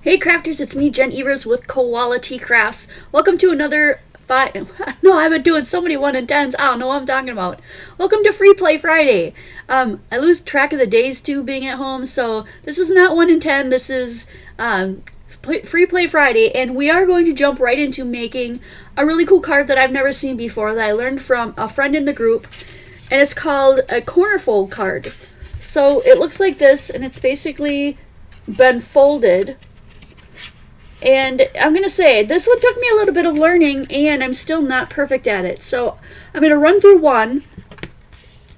Hey crafters, it's me, Jen Evers with Quality Crafts. Welcome to another no, I've been doing so many 1 in 10s, I don't know what I'm talking about. Welcome to Free Play Friday. I lose track of the days too being at home, so this is not 1 in 10, this is Free Play Friday, and we are going to jump right into making a really cool card that I've never seen before that I learned from a friend in the group, and it's called a corner fold card. So it looks like this, and it's basically been folded. And I'm going to say, this one took me a little bit of learning, and I'm still not perfect at it. So I'm going to run through one.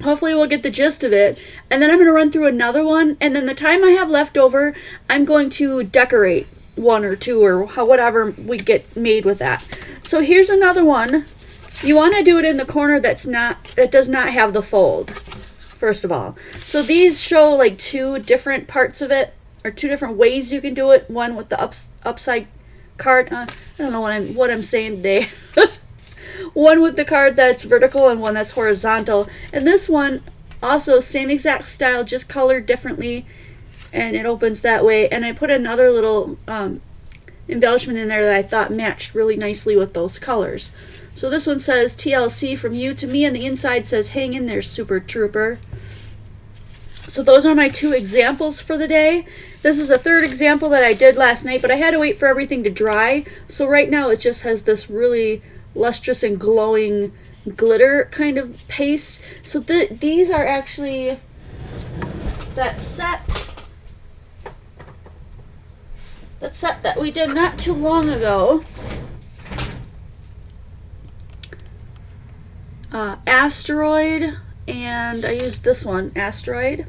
Hopefully we'll get the gist of it. And then I'm going to run through another one. And then the time I have left over, I'm going to decorate one or two or whatever we get made with that. So here's another one. You want to do it in the corner that does not have the fold, first of all. So these show like two different parts of it, or two different ways you can do it. One with the upside card. I don't know what I'm saying today. One with the card that's vertical and one that's horizontal. And this one also same exact style, just colored differently, and it opens that way. And I put another little embellishment in there that I thought matched really nicely with those colors. So this one says TLC from you to me, and the inside says hang in there, Super Trooper. So those are my two examples for the day. This is a third example that I did last night, but I had to wait for everything to dry. So right now it just has this really lustrous and glowing glitter kind of paste. So these are actually that set that we did not too long ago. Asteroid, and I used this one, Asteroid.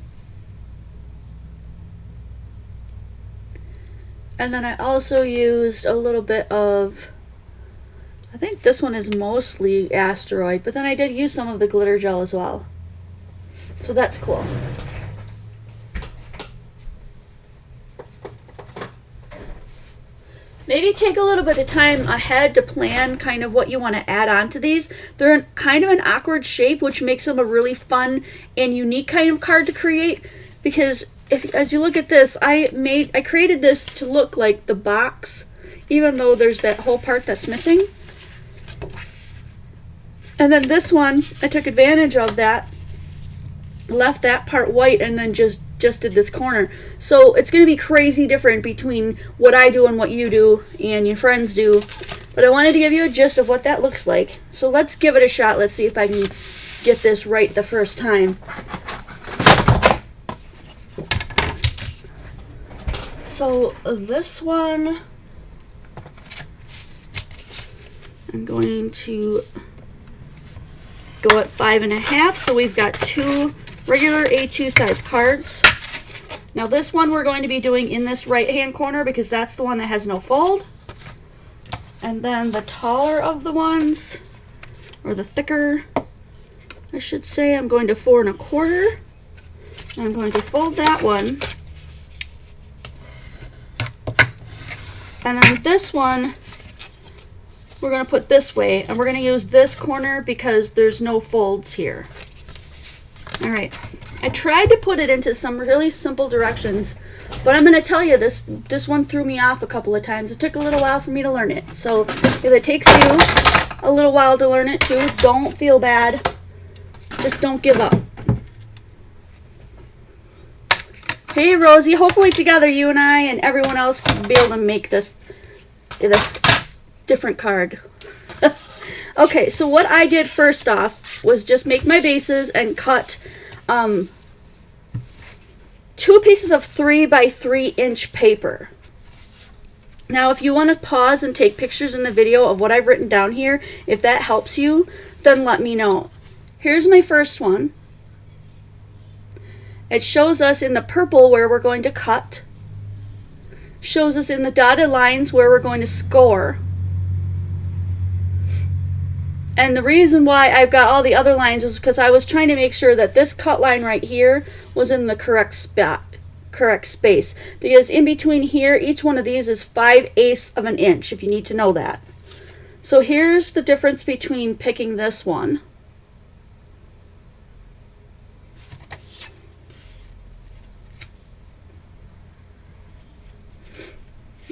And then I also used a little bit of, I think this one is mostly Asteroid, but then I did use some of the glitter gel as well. So that's cool. Maybe take a little bit of time ahead to plan kind of what you want to add on to these. They're kind of an awkward shape, which makes them a really fun and unique kind of card to create, because as you look at this, I created this to look like the box, even though there's that whole part that's missing. And then this one, I took advantage of that, left that part white, and then just did this corner. So it's going to be crazy different between what I do and what you do and your friends do. But I wanted to give you a gist of what that looks like. So let's give it a shot. Let's see if I can get this right the first time. So this one, I'm going to go at 5.5. So we've got two regular A2 size cards. Now this one we're going to be doing in this right hand corner because that's the one that has no fold. And then the taller of the ones, or the thicker, I should say, I'm going to 4 1/4. And I'm going to fold that one. And then this one, we're going to put this way, and we're going to use this corner because there's no folds here. All right, I tried to put it into some really simple directions, but I'm going to tell you this one threw me off a couple of times. It took a little while for me to learn it. So if it takes you a little while to learn it too, don't feel bad. Just don't give up. Hey Rosie, hopefully together you and I and everyone else can be able to make this different card. Okay, so what I did first off was just make my bases and cut 2 pieces of 3 by 3 inch paper. Now if you want to pause and take pictures in the video of what I've written down here, if that helps you, then let me know. Here's my first one. It shows us in the purple where we're going to cut. Shows us in the dotted lines where we're going to score. And the reason why I've got all the other lines is because I was trying to make sure that this cut line right here was in the correct spot, correct space. Because in between here, each one of these is 5/8 of an inch, if you need to know that. So here's the difference between picking this one.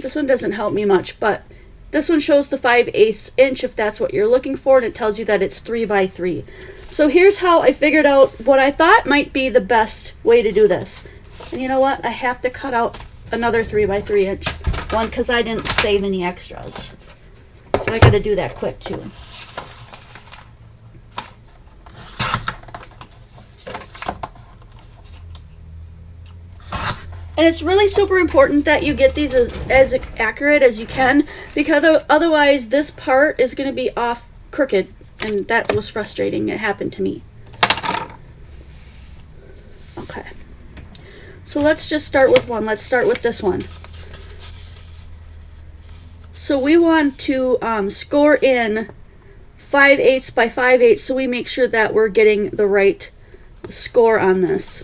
This one doesn't help me much, but this one shows the 5/8 inch if that's what you're looking for, and it tells you that it's 3 by 3. So here's how I figured out what I thought might be the best way to do this. And you know what? I have to cut out another 3 by 3 inch one because I didn't save any extras. So I got to do that quick too. And it's really super important that you get these as accurate as you can, because otherwise this part is going to be off crooked, and that was frustrating. It happened to me. Okay. So let's just start with one. Let's start with this one. So we want to score in 5/8 by 5/8 so we make sure that we're getting the right score on this.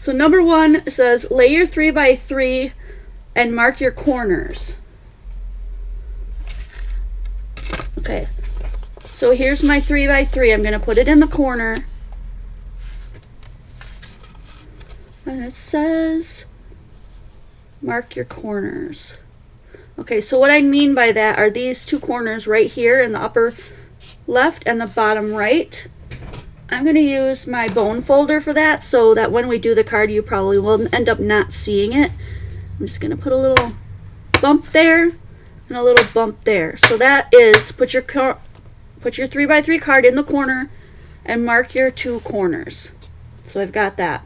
So number one says lay your 3 by 3 and mark your corners. Okay, so here's my 3 by 3. I'm going to put it in the corner. And it says mark your corners. Okay, so what I mean by that are these two corners right here in the upper left and the bottom right. I'm going to use my bone folder for that so that when we do the card you probably will end up not seeing it. I'm just going to put a little bump there and a little bump there. So that is, put your 3 by 3 card in the corner and mark your two corners. So I've got that.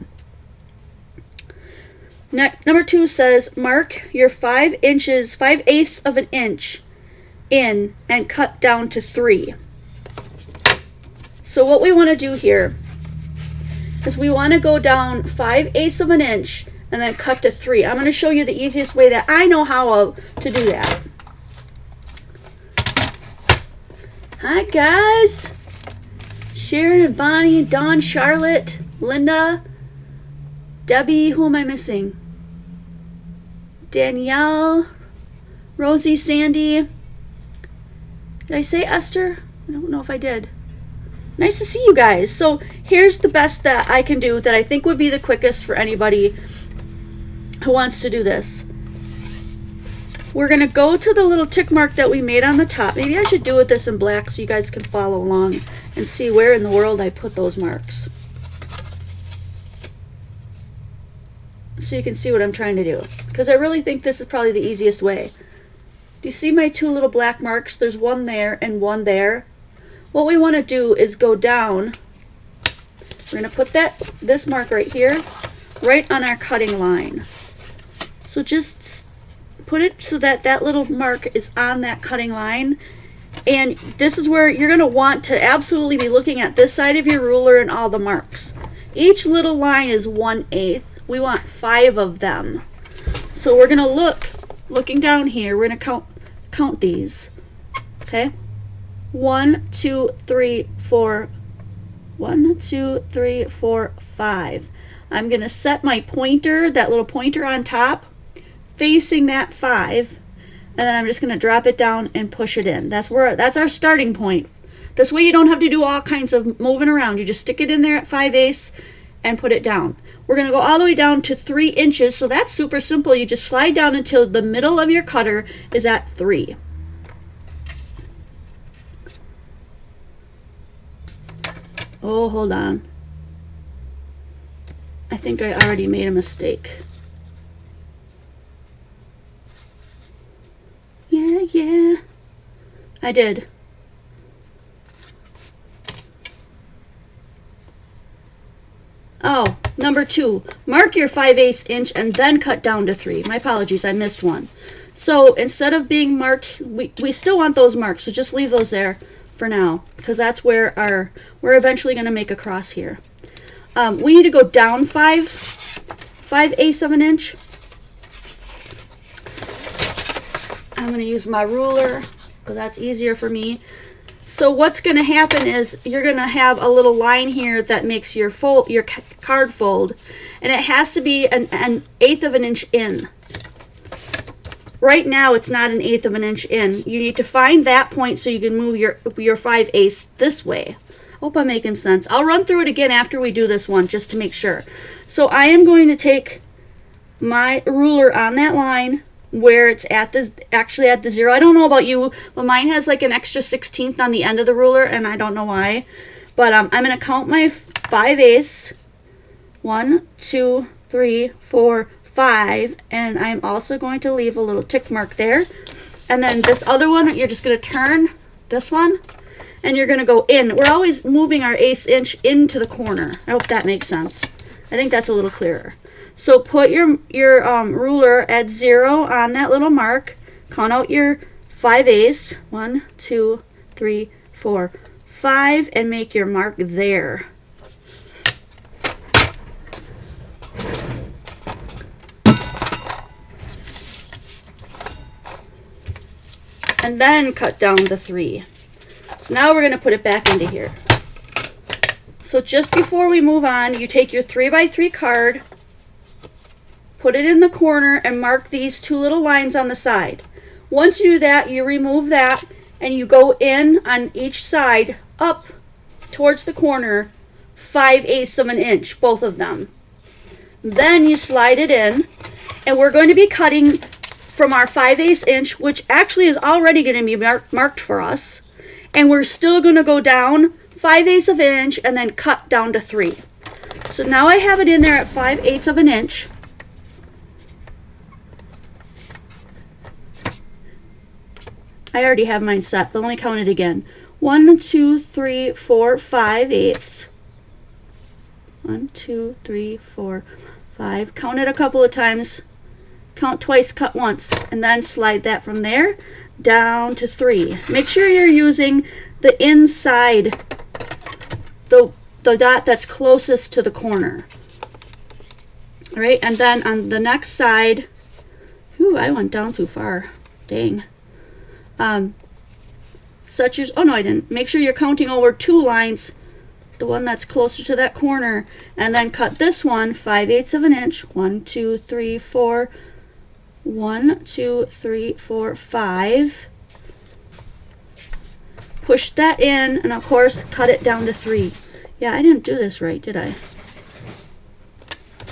Number 2 says mark your 5 inches, 5/8 of an inch in and cut down to 3. So what we want to do here is we want to go down 5/8 of an inch and then cut to 3. I'm going to show you the easiest way that I know how to do that. Hi guys, Sharon and Bonnie, Dawn, Charlotte, Linda, Debbie, who am I missing? Danielle, Rosie, Sandy. Did I say Esther? I don't know if I did. Nice to see you guys. So here's the best that I can do that I think would be the quickest for anybody who wants to do this. We're going to go to the little tick mark that we made on the top. Maybe I should do with this in black so you guys can follow along and see where in the world I put those marks. So you can see what I'm trying to do. Because I really think this is probably the easiest way. Do you see my two little black marks? There's one there and one there. What we want to do is go down. We're going to put this mark right here, right on our cutting line. So just put it so that that little mark is on that cutting line. And this is where you're going to want to absolutely be looking at this side of your ruler and all the marks. Each little line is 1/8. We want 5 of them. So we're going to looking down here, we're going to count these. Okay? 1, 2, 3, 4. 1, 2, 3, 4, 5. I'm going to set my pointer, that little pointer on top, facing that 5, and then I'm just going to drop it down and push it in. That's our starting point. This way you don't have to do all kinds of moving around. You just stick it in there at 5/8 and put it down. We're going to go all the way down to 3 inches, so that's super simple. You just slide down until the middle of your cutter is at 3. Oh, hold on. I think I already made a mistake. Yeah, I did. Oh, number 2, mark your 5/8 inch and then cut down to 3. My apologies, I missed one. So instead of being marked, we still want those marks, so just leave those there for now, because that's where we're eventually going to make a cross here. We need to go down 5/8 of an inch. I'm going to use my ruler because that's easier for me. So what's going to happen is you're going to have a little line here that makes your card fold, and it has to be an 1/8 of an inch in. Right now it's not an 1/8 of an inch in. You need to find that point so you can move your 5/8 this way. Hope I'm making sense. I'll run through it again after we do this one just to make sure. So I am going to take my ruler on that line where it's at the actually at the 0. I don't know about you, but mine has like an extra 16th on the end of the ruler, and I don't know why. But I'm going to count my 5/8. 1, 2, 3, 4, 5, and I'm also going to leave a little tick mark there. And then this other one, you're just going to turn this one, and you're going to go in. We're always moving our 1/8 inch into the corner. I hope that makes sense. I think that's a little clearer. So put your ruler at 0 on that little mark. Count out your 5/8. 1, 2, 3, 4, 5, and make your mark there. And then cut down the 3. So now we're going to put it back into here. So just before we move on, you take your 3x3 card, put it in the corner, and mark these 2 little lines on the side. Once you do that, you remove that, and you go in on each side up towards the corner 5/8 of an inch, both of them. Then you slide it in, and we're going to be cutting from our 5/8 inch, which actually is already going to be marked for us, and we're still going to go down 5/8 of an inch and then cut down to 3. So now I have it in there at 5/8 of an inch. I already have mine set, but let me count it again. 1, 2, 3, 4, 5/8. 1, 2, 3, 4, 5. Count it a couple of times. Count twice, cut once, and then slide that from there down to 3. Make sure you're using the inside, the dot that's closest to the corner. All right, and then on the next side, ooh, I went down too far. Dang. Such as, oh no, I didn't. Make sure you're counting over 2 lines, the one that's closer to that corner, and then cut this one 5/8 of an inch. 1, 2, 3, 4. 1, 2, 3, 4, 5. Push that in, and of course cut it down to 3. Yeah, I didn't do this right, did I?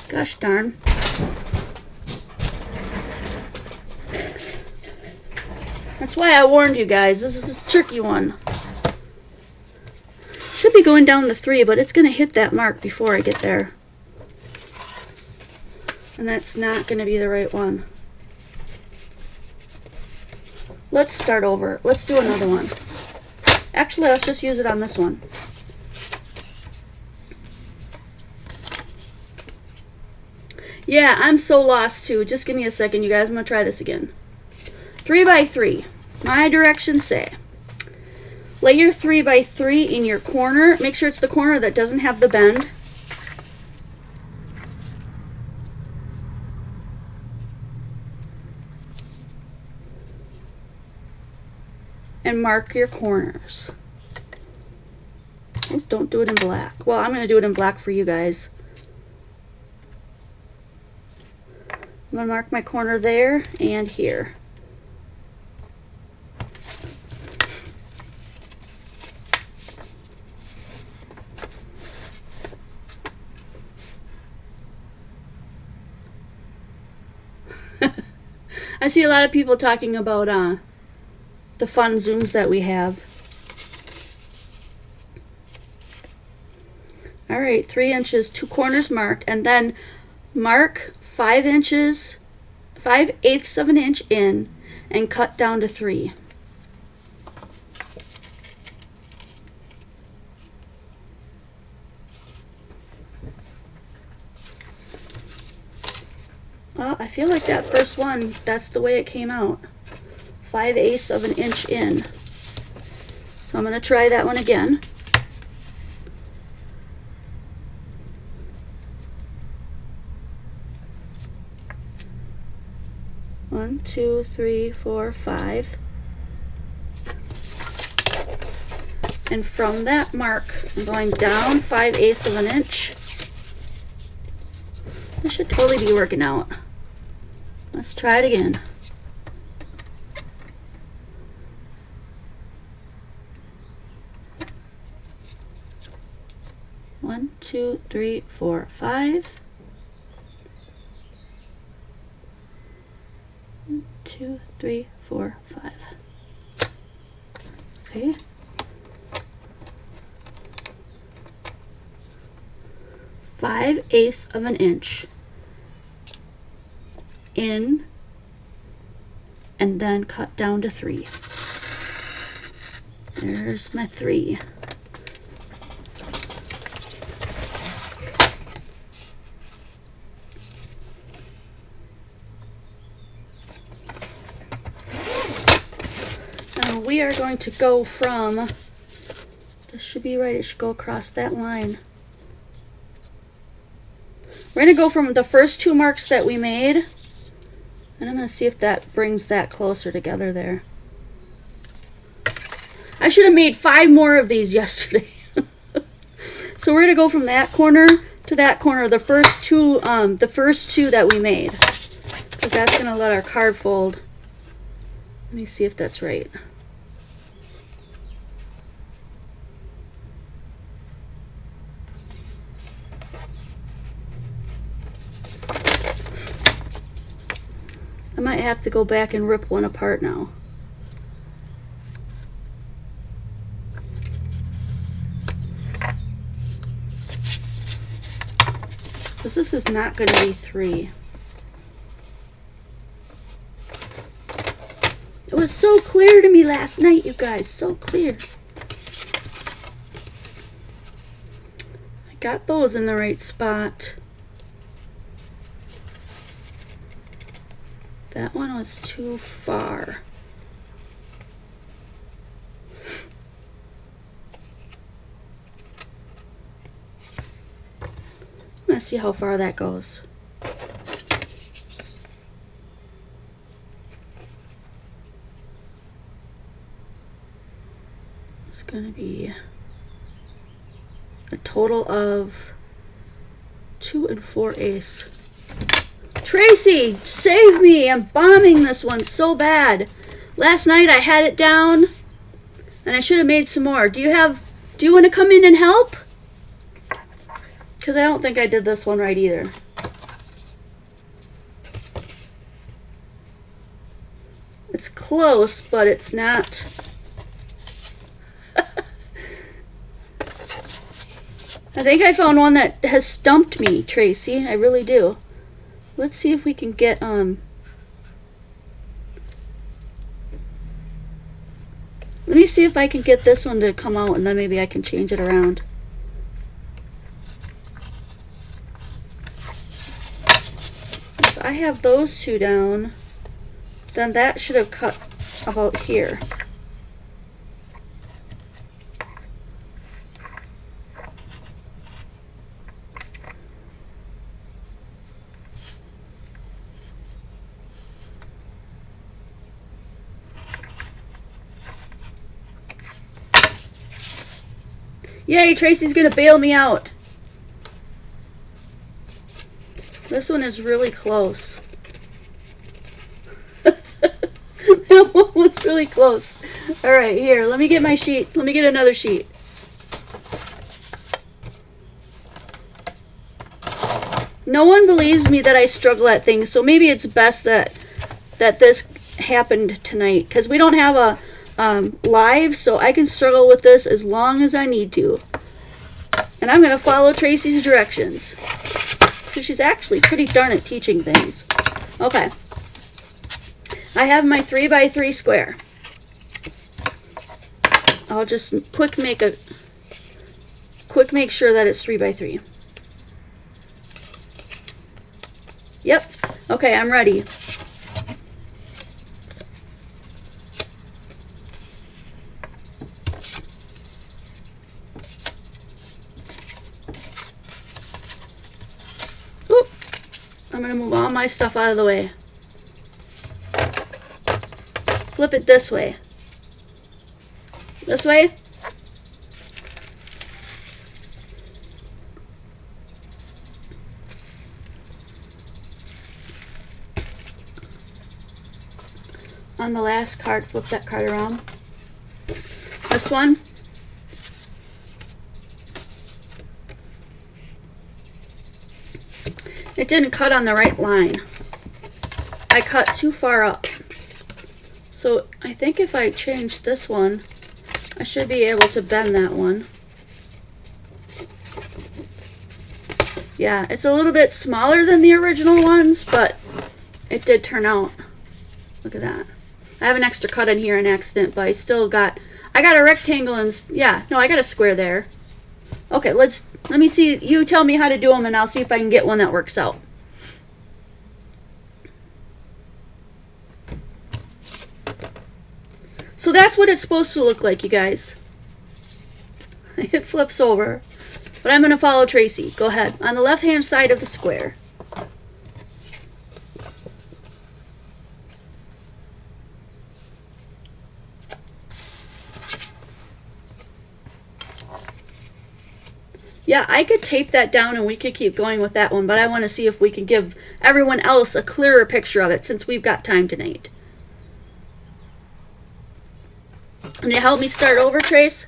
Gosh darn. That's why I warned you guys. This is a tricky one. Should be going down the 3, but it's going to hit that mark before I get there. And that's not going to be the right one. Let's start over. Let's do another one. Actually, let's just use it on this one. Yeah, I'm so lost too. Just give me a second, you guys. I'm going to try this again. 3x3. My directions say, lay your 3x3 in your corner. Make sure it's the corner that doesn't have the bend. And mark your corners. Oh, don't do it in black. Well, I'm going to do it in black for you guys. I'm going to mark my corner there and here. I see a lot of people talking about the fun zooms that we have. All right, 3 inches, 2 corners marked, and then mark 5 inches, 5/8 of an inch in, and cut down to 3. Well, I feel like that first one, that's the way it came out. 5/8 of an inch in. So I'm going to try that one again. One, 2, 3, 4, 5. And from that mark, I'm going down 5/8 of an inch. This should totally be working out. Let's try it again. One, 2, 3, 4, 5. 2, 3, 4, 5. Okay. Five-eighths of an inch in, and then cut down to 3. There's my 3. Now we are going to go from, this should be right, it should go across that line. We're going to go from the first 2 marks that we made, and I'm going to see if that brings that closer together there. I should have made 5 more of these yesterday. So we're going to go from that corner to that corner, the first two that we made, because that's going to let our card fold. Let me see if that's right. I might have to go back and rip one apart now. Because this is not going to be 3. It was so clear to me last night, you guys. So clear. I got those in the right spot. That one was too far. I'm going to see how far that goes. It's going to be a total of 2 4/8. Tracy, save me! I'm bombing this one so bad. Last night I had it down, and I should have made some more. Do you want to come in and help? Because I don't think I did this one right either. It's close, but it's not. I think I found one that has stumped me, Tracy. I really do. Let's see if we can get, let me see if I can get this one to come out, and then maybe I can change it around. If I have those 2 down, then that should have cut about here. Yay, Tracy's gonna bail me out. This one is really close. That one was really close. Alright, here, let me get my sheet. Let me get another sheet. No one believes me that I struggle at things, so maybe it's best that this happened tonight, because we don't have a live, so I can struggle with this as long as I need to. And I'm going to follow Tracy's directions, because she's actually pretty darn at teaching things. Okay. I have my 3x3 square. I'll just quick make sure that it's 3x3. Yep. Okay, I'm ready. Oop. I'm going to move all my stuff out of the way. Flip it this way. This way. On the last card, flip that card around. This one. It didn't cut on the right line. I cut too far up. So I think if I change this one, I should be able to bend that one. Yeah, it's a little bit smaller than the original ones, but it did turn out. Look at that. I have an extra cut in here in accident, but I got a rectangle and, yeah, no, I got a square there. Okay, let me see, you tell me how to do them and I'll see if I can get one that works out. So that's what it's supposed to look like, you guys. It flips over. But I'm going to follow Tracy. Go ahead. On the left-hand side of the square. Yeah, I could tape that down and we could keep going with that one, but I want to see if we can give everyone else a clearer picture of it since we've got time tonight. Can you help me start over, Trace?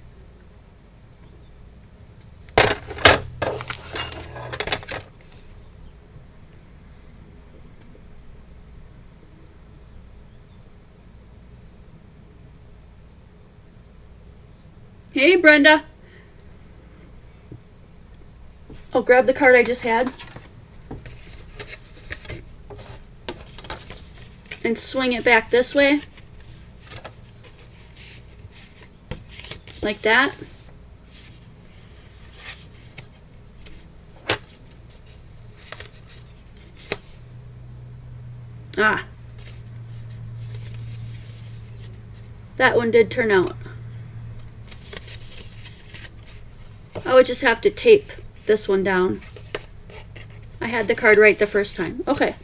Hey, Brenda. Oh, grab the card I just had. And swing it back this way. Like that. Ah. That one did turn out. I would just have to tape this one down. I had the card right the first time. Okay.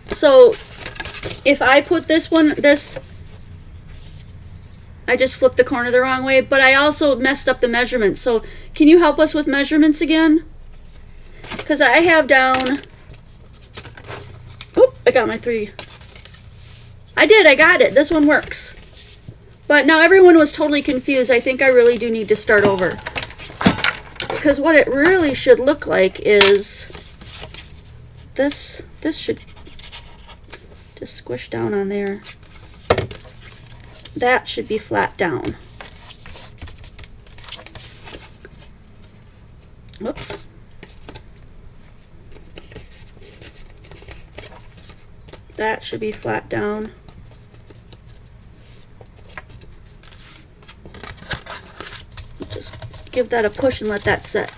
So if I put this one, I just flipped the corner the wrong way, but I also messed up the measurements. So can you help us with measurements again? Because I have down, oop, I got my 3. I got it. This one works. But now everyone was totally confused. I think I really do need to start over. Because what it really should look like is this should just squish down on there. That should be flat down. Whoops. That should be flat down. Just give that a push and let that set.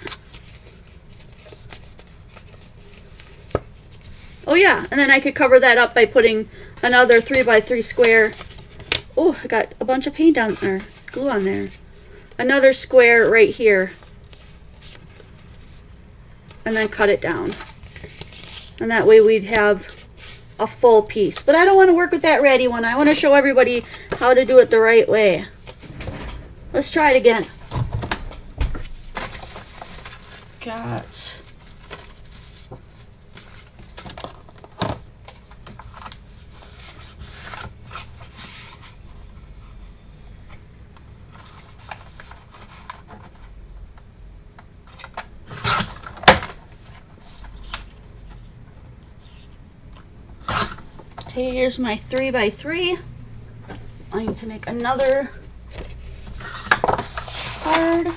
Oh yeah, and then I could cover that up by putting another 3x3 square. Oh, I got a bunch of paint on there, glue on there. Another square right here. And then cut it down. And that way we'd have a full piece. But I don't want to work with that ratty one. I want to show everybody how to do it the right way. Let's try it again. Got okay, here's my 3x3. I need to make another card.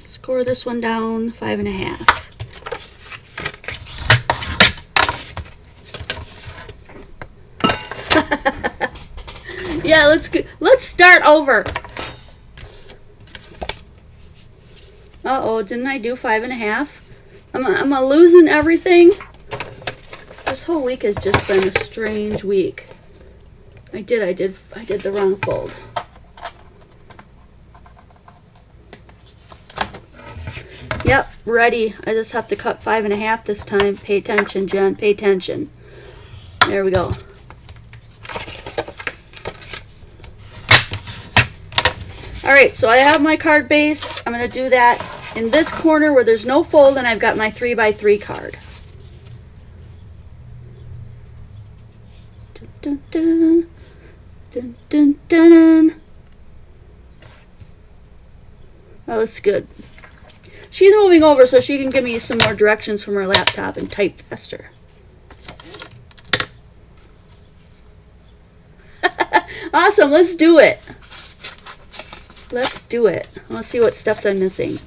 Score this one down 5.5. Yeah, let's start over. Uh-oh, didn't I do 5.5? Am I losing everything? This whole week has just been a strange week. I did the wrong fold. Yep, ready. I just have to cut 5.5 this time. Pay attention, Jen. Pay attention. There we go. Alright, so I have my card base. I'm going to do that in this corner where there's no fold, and I've got my 3x3 card. dun, dun. Dun, dun, dun. That looks good. She's moving over so she can give me some more directions from her laptop and type faster. Awesome, let's do it. Let's do it. Let's see what steps I'm missing.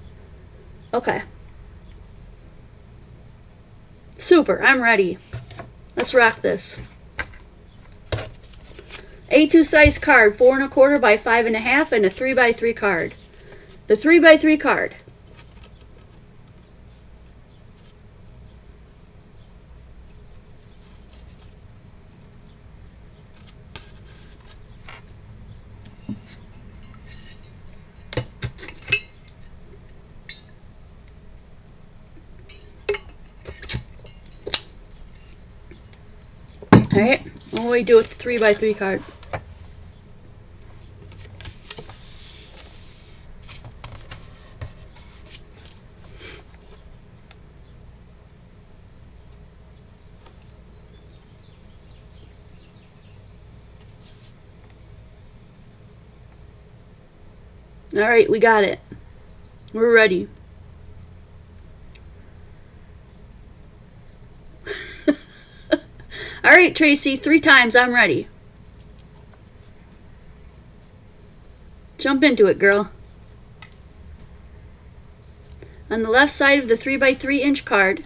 Okay. Super, I'm ready. Let's rock this. A2 size card, 4 1/4 by 5 1/2, and a 3 by 3 card. The 3 by 3 card. Alright, what do we do with the 3 by 3 card? Alright, we got it. We're ready. Alright, Tracy, 3 times. I'm ready. Jump into it, girl. On the left side of the 3 by 3 inch card,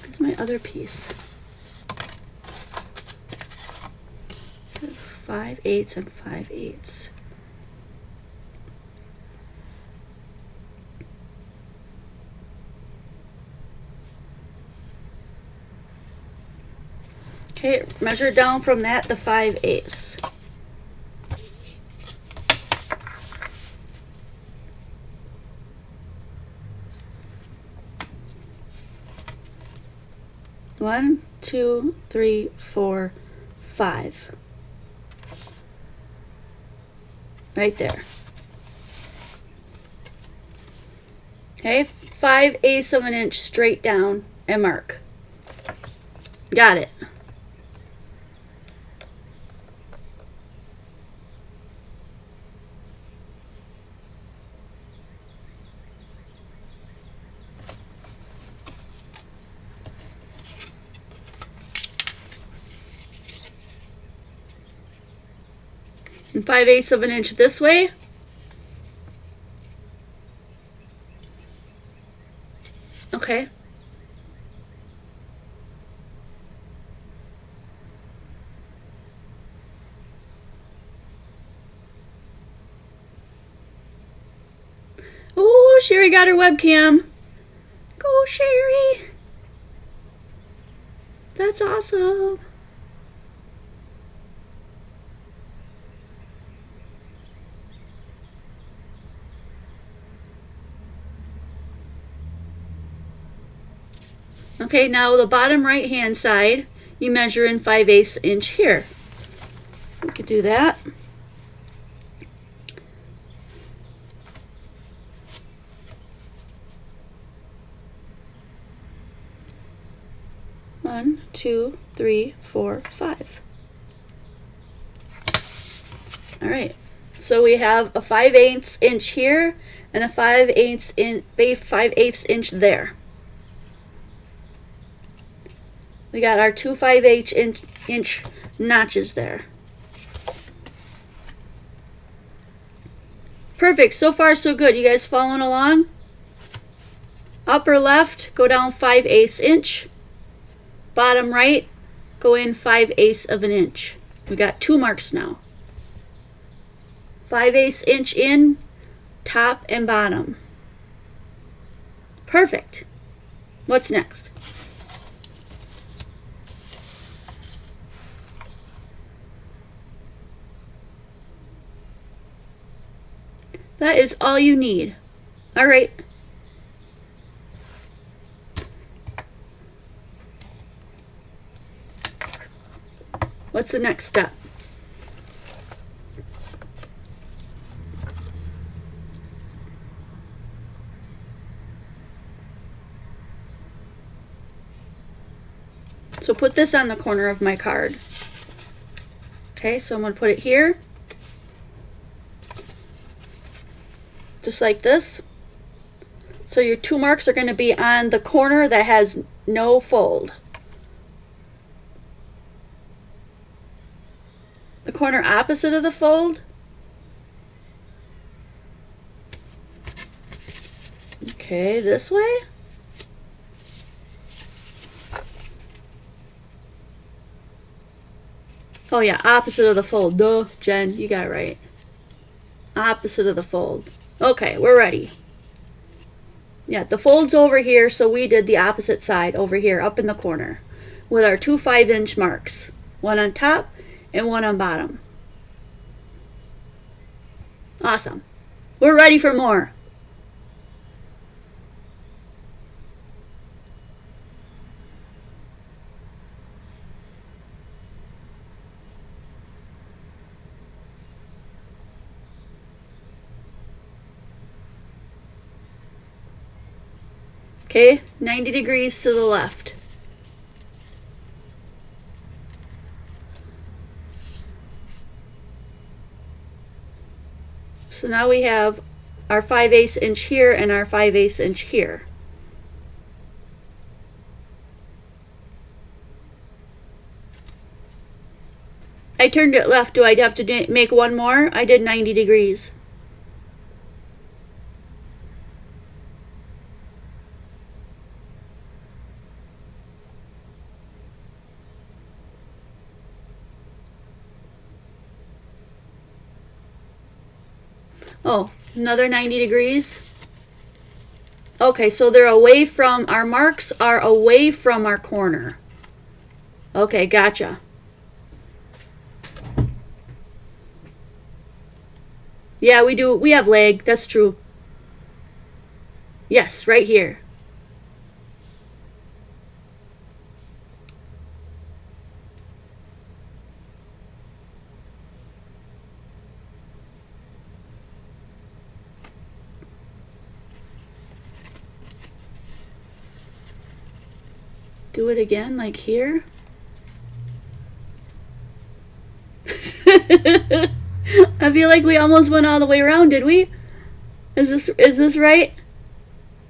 where's my other piece? 5/8 and 5/8. Okay, measure down from that the 5/8. One, 2, 3, 4, 5. Right there. Okay, 5/8 of an inch straight down and mark. Got it. And 5/8 of an inch this way. Okay. Oh, Sherry got her webcam. Go, Sherry. That's awesome. Okay, now the bottom right hand side, you measure in 5/8 inch here. We could do that. One, 2, 3, 4, 5. All right. So we have a 5/8 inch here and a 5/8 inch there. We got our 2 5/8 inch notches there. Perfect. So far, so good. You guys following along? Upper left, go down 5/8 inch. Bottom right, go in 5/8 of an inch. We got 2 marks now. 5/8 inch in, top and bottom. Perfect. What's next? That is all you need. All right. What's the next step? So put this on the corner of my card. Okay, so I'm going to put it here. Just like this. So your 2 marks are going to be on the corner that has no fold. The corner opposite of the fold. Okay, this way. Oh yeah, opposite of the fold. Duh, Jen, you got it right. Opposite of the fold. Okay, we're ready. Yeah, the fold's over here, so we did the opposite side over here, up in the corner, with our 2 5-inch marks. One on top and one on bottom. Awesome. We're ready for more. Okay, 90 degrees to the left. So now we have our 5/8 inch here and our 5/8 inch here. I turned it left. Do I have to make one more? I did 90 degrees. Oh, another 90 degrees. Okay, so they're away from, our marks are away from our corner. Okay, gotcha. Yeah, we have leg, that's true. Yes, right here. Do it again, like here. I feel like we almost went all the way around, did we? Is this right?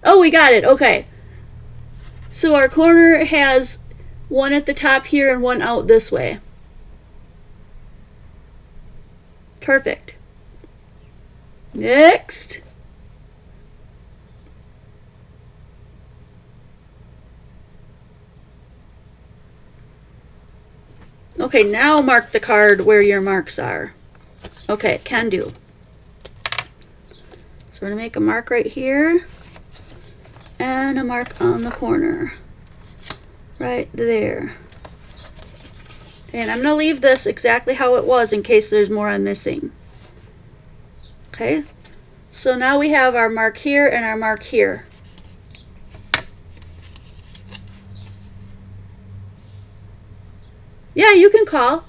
Oh, we got it. Okay. So our corner has one at the top here and one out this way. Perfect. Next. Okay, now mark the card where your marks are. Okay, can do. So we're going to make a mark right here and a mark on the corner right there. And I'm going to leave this exactly how it was in case there's more I'm missing. Okay, so now we have our mark here and our mark here. Yeah, you can call.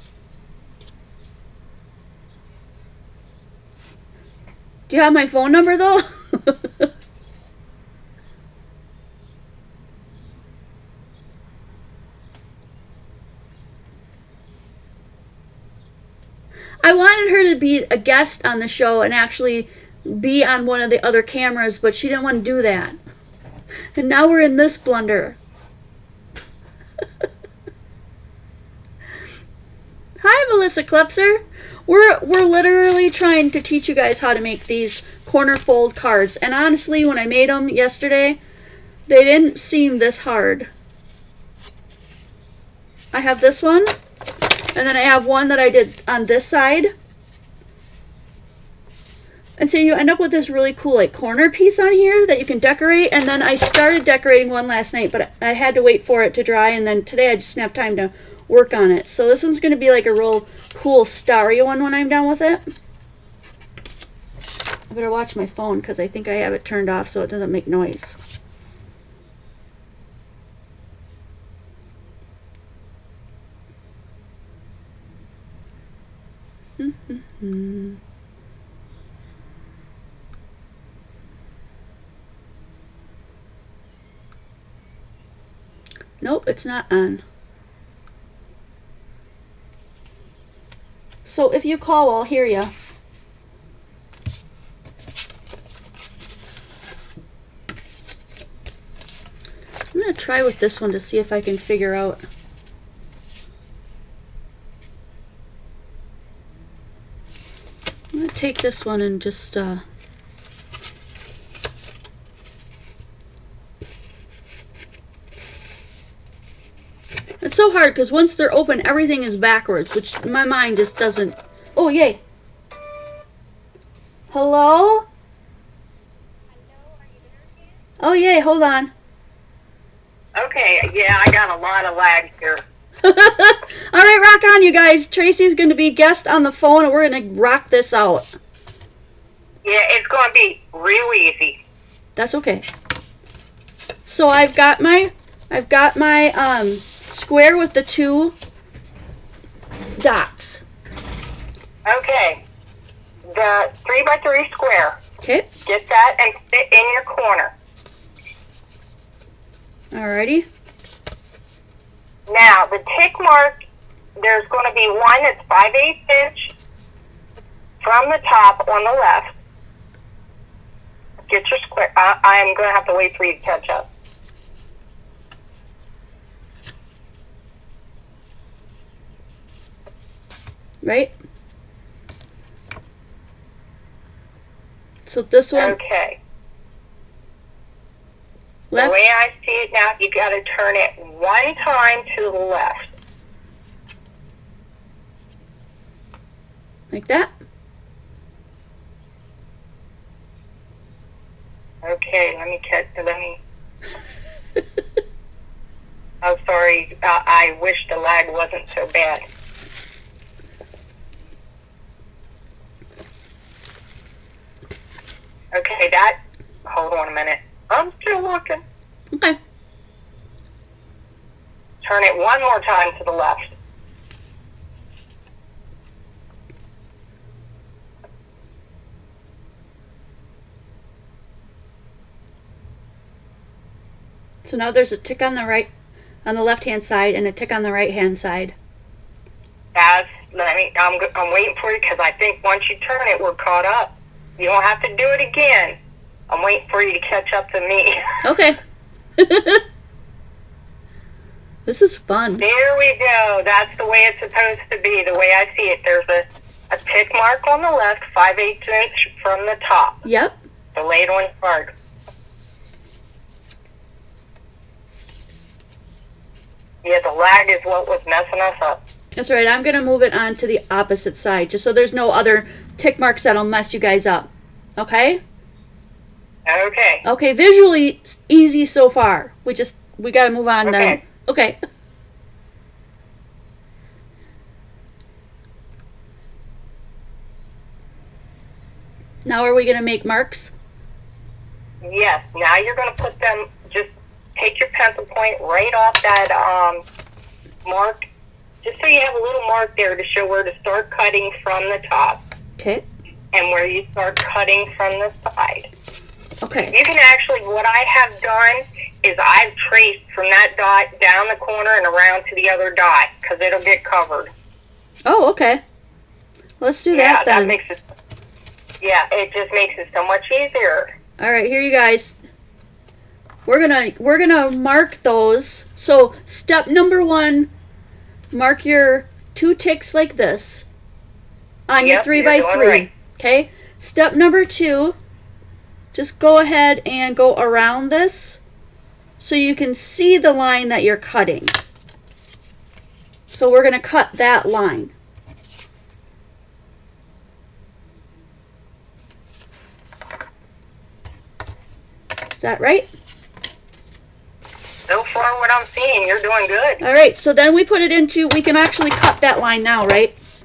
Do you have my phone number though? I wanted her to be a guest on the show and actually be on one of the other cameras, but she didn't want to do that. And now we're in this blunder. Hi, Melissa Klepser. We're literally trying to teach you guys how to make these corner fold cards. And honestly, when I made them yesterday, they didn't seem this hard. I have this one, and then I have one that I did on this side. And so you end up with this really cool like corner piece on here that you can decorate. And then I started decorating one last night, but I had to wait for it to dry. And then today I just didn't have time to work on it. So this one's going to be like a real cool starry one when I'm done with it. I better watch my phone because I think I have it turned off so it doesn't make noise. Nope, it's not on. So if you call, I'll hear you. I'm going to try with this one to see if I can figure out. I'm going to take this one and just it's so hard because once they're open, everything is backwards, which my mind just doesn't. Oh, yay. Hello? Oh, yay, hold on. Okay, yeah, I got a lot of lag here. All right, rock on, you guys. Tracy's going to be guest on the phone, and we're going to rock this out. Yeah, it's going to be real easy. That's okay. So I've got my square with the 2 dots. Okay, the 3x3 square. Okay. Get that and put it in your corner. Alrighty. Now, the tick mark, there's going to be one that's 5/8 inch from the top on the left. Get your square. I'm going to have to wait for you to catch up. Right? So this one. Okay. Left. The way I see it now, you got to turn it one time to the left. Like that. Okay, let me. I'm sorry. I wish the lag wasn't so bad. Okay, hold on a minute. I'm still looking. Okay. Turn it one more time to the left. So now there's a tick on the left hand side and a tick on the right hand side. I'm waiting for you because I think once you turn it, we're caught up. You don't have to do it again. I'm waiting for you to catch up to me. Okay. This is fun. There we go. That's the way it's supposed to be, the way I see it. There's a tick mark on the left, 5/8 inch from the top. Yep. The laid on part. Yeah, the lag is what was messing us up. That's right. I'm going to move it on to the opposite side just so there's no other tick marks that'll mess you guys up. Okay? Okay. Okay, visually easy so far. We got to move on then. Okay. Now are we going to make marks? Yes. Now you're going to put them, just take your pencil point right off that mark, just so you have a little mark there to show where to start cutting from the top. Okay. And where you start cutting from the side. Okay. You can actually, what I have done is I've traced from that dot down the corner and around to the other dot, because it'll get covered. Oh, okay. Let's do that then. It just makes it so much easier. All right, here you guys. We're gonna mark those. So step number 1, mark your 2 ticks like this on your 3x3. Right. Okay. Step number 2, just go ahead and go around this so you can see the line that you're cutting. So we're gonna cut that line. Is that right? So far, what I'm seeing, you're doing good. All right, so then we can actually cut that line now, right?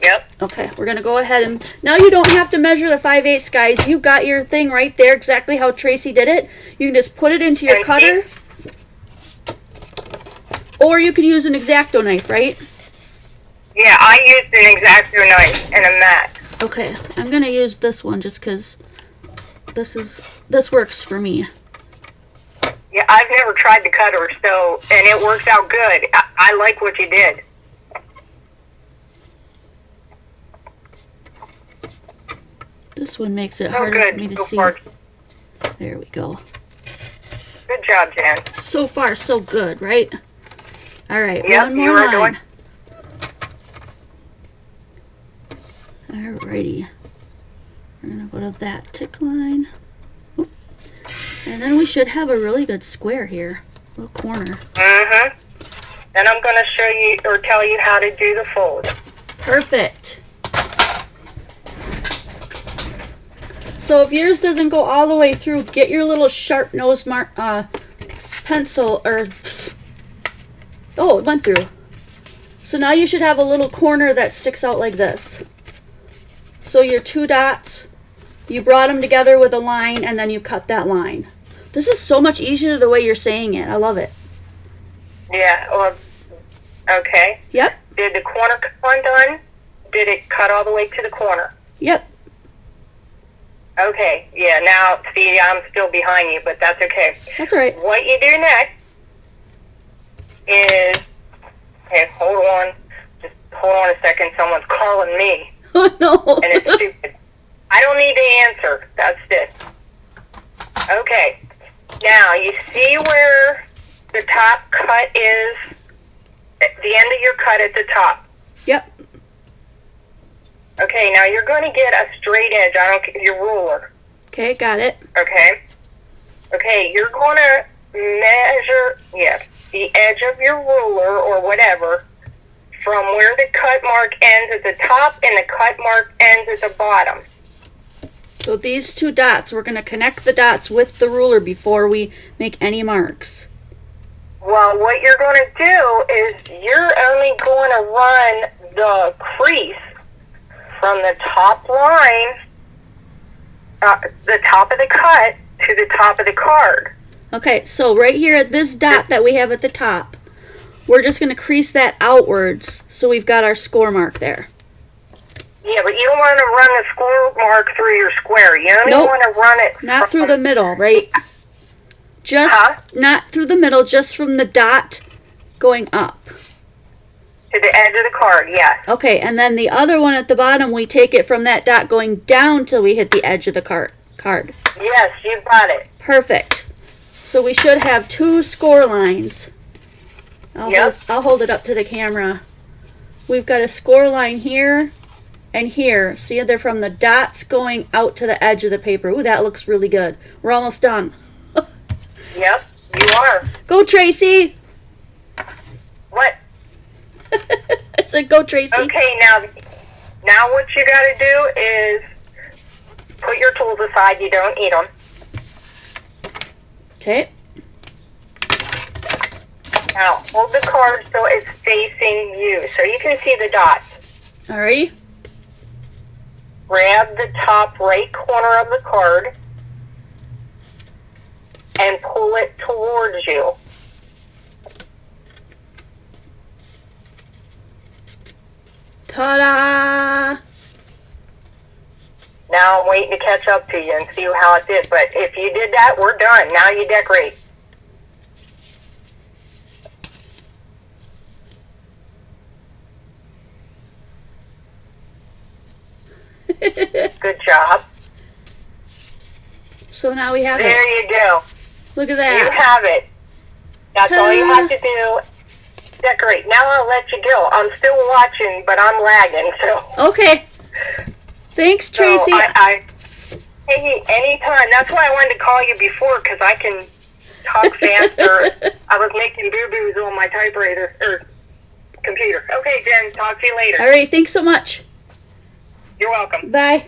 Yep. Okay, we're going to go ahead and, now you don't have to measure the 5/8, guys. You've got your thing right there, exactly how Tracy did it. You can just put it into your cutter. Or you can use an X-Acto knife, right? Yeah, I used an X-Acto knife and a mat. Okay, I'm gonna use this one just because this works for me. Yeah, I've never tried the cutter, so, and it works out good. I like what you did. This one makes it Oh, harder good. for me to So see. far. There we go. Good job, Jen. So far, so good, right? All right, Yep, one more you are line. doing. Alrighty. We're gonna go to that tick line. Oop. And then we should have a really good square here. Little corner. Mm-hmm. Then I'm going to show you or tell you how to do the fold. Perfect. So if yours doesn't go all the way through, get your little sharp nose pencil or... Oh, it went through. So now you should have a little corner that sticks out like this. So your two dots, you brought them together with a line and then you cut that line. This is so much easier the way you're saying it. I love it. Yeah, well, okay. Yep. Did the corner one done? Did it cut all the way to the corner? Yep. Okay, yeah, now, see, I'm still behind you, but that's okay. That's all right. What you do next is, okay, hold on. Just hold on a second. Someone's calling me. Oh, no. And it's stupid. I don't need the answer. That's it. Okay. Now, you see where the top cut is? At the end of your cut at the top. Yep. Okay, now you're going to get a straight edge. I don't care, your ruler. Okay, got it. Okay? Okay, you're going to measure, the edge of your ruler or whatever from where the cut mark ends at the top and the cut mark ends at the bottom. So these two dots, we're going to connect the dots with the ruler before we make any marks. Well, what you're going to do is you're only going to run the crease from the top line, the top of the cut to the top of the card. Okay, so right here at this dot that we have at the top, we're just going to crease that outwards so we've got our score mark there. Yeah, but you don't want to run the score mark through your square. You only Nope. want to run it Not through the middle, right? Just not through the middle, just from the dot going up. to the edge of the card, yes. Okay, and then the other one at the bottom, we take it from that dot going down till we hit the edge of the card. Yes, you got it. Perfect. So we should have two score lines. I'll hold it up to the camera. We've got a score line here and here. See, they're from the dots going out to the edge of the paper. Ooh, that looks really good. We're almost done. Yep, you are. Go, Tracy! What? I said, go, Tracy. Okay, now what you got to do is put your tools aside. You don't need them. Okay. Now, hold the card so it's facing you, so you can see the dots. Alrighty. Grab the top right corner of the card and pull it towards you. Ta-da! Now I'm waiting to catch up to you and see how it did. But if you did that, we're done. Now you decorate. Good job. So now we have There it. you go. Look at You that. have it. That's all you Ta-da. have to do. Decorate. Now I'll let you go. I'm still watching, but I'm lagging. So. Okay. Thanks, Tracy. So hey, anytime. That's why I wanted to call you before, because I can talk faster. I was making boo-boos on my typewriter or computer. Okay, Jen. Talk to you later. All right. Thanks so much. You're welcome. Bye.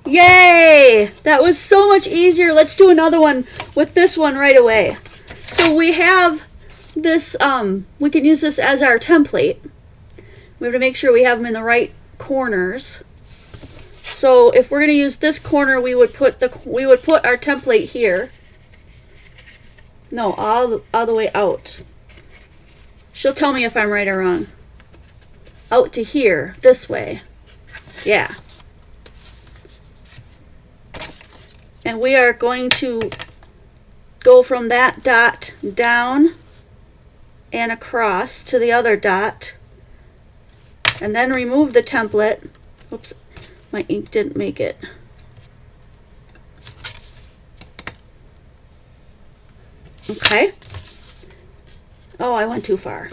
Yay! That was so much easier. Let's do another one with this one right away. So we have this, we can use this as our template. We have to make sure we have them in the right corners. So if we're going to use this corner, we would put our template here. No, all the way out. She'll tell me if I'm right or wrong. out to here, this way. Yeah. And we are going to go from that dot down and across to the other dot, and then remove the template. Oops, my ink didn't make it. Okay. Oh, I went too far.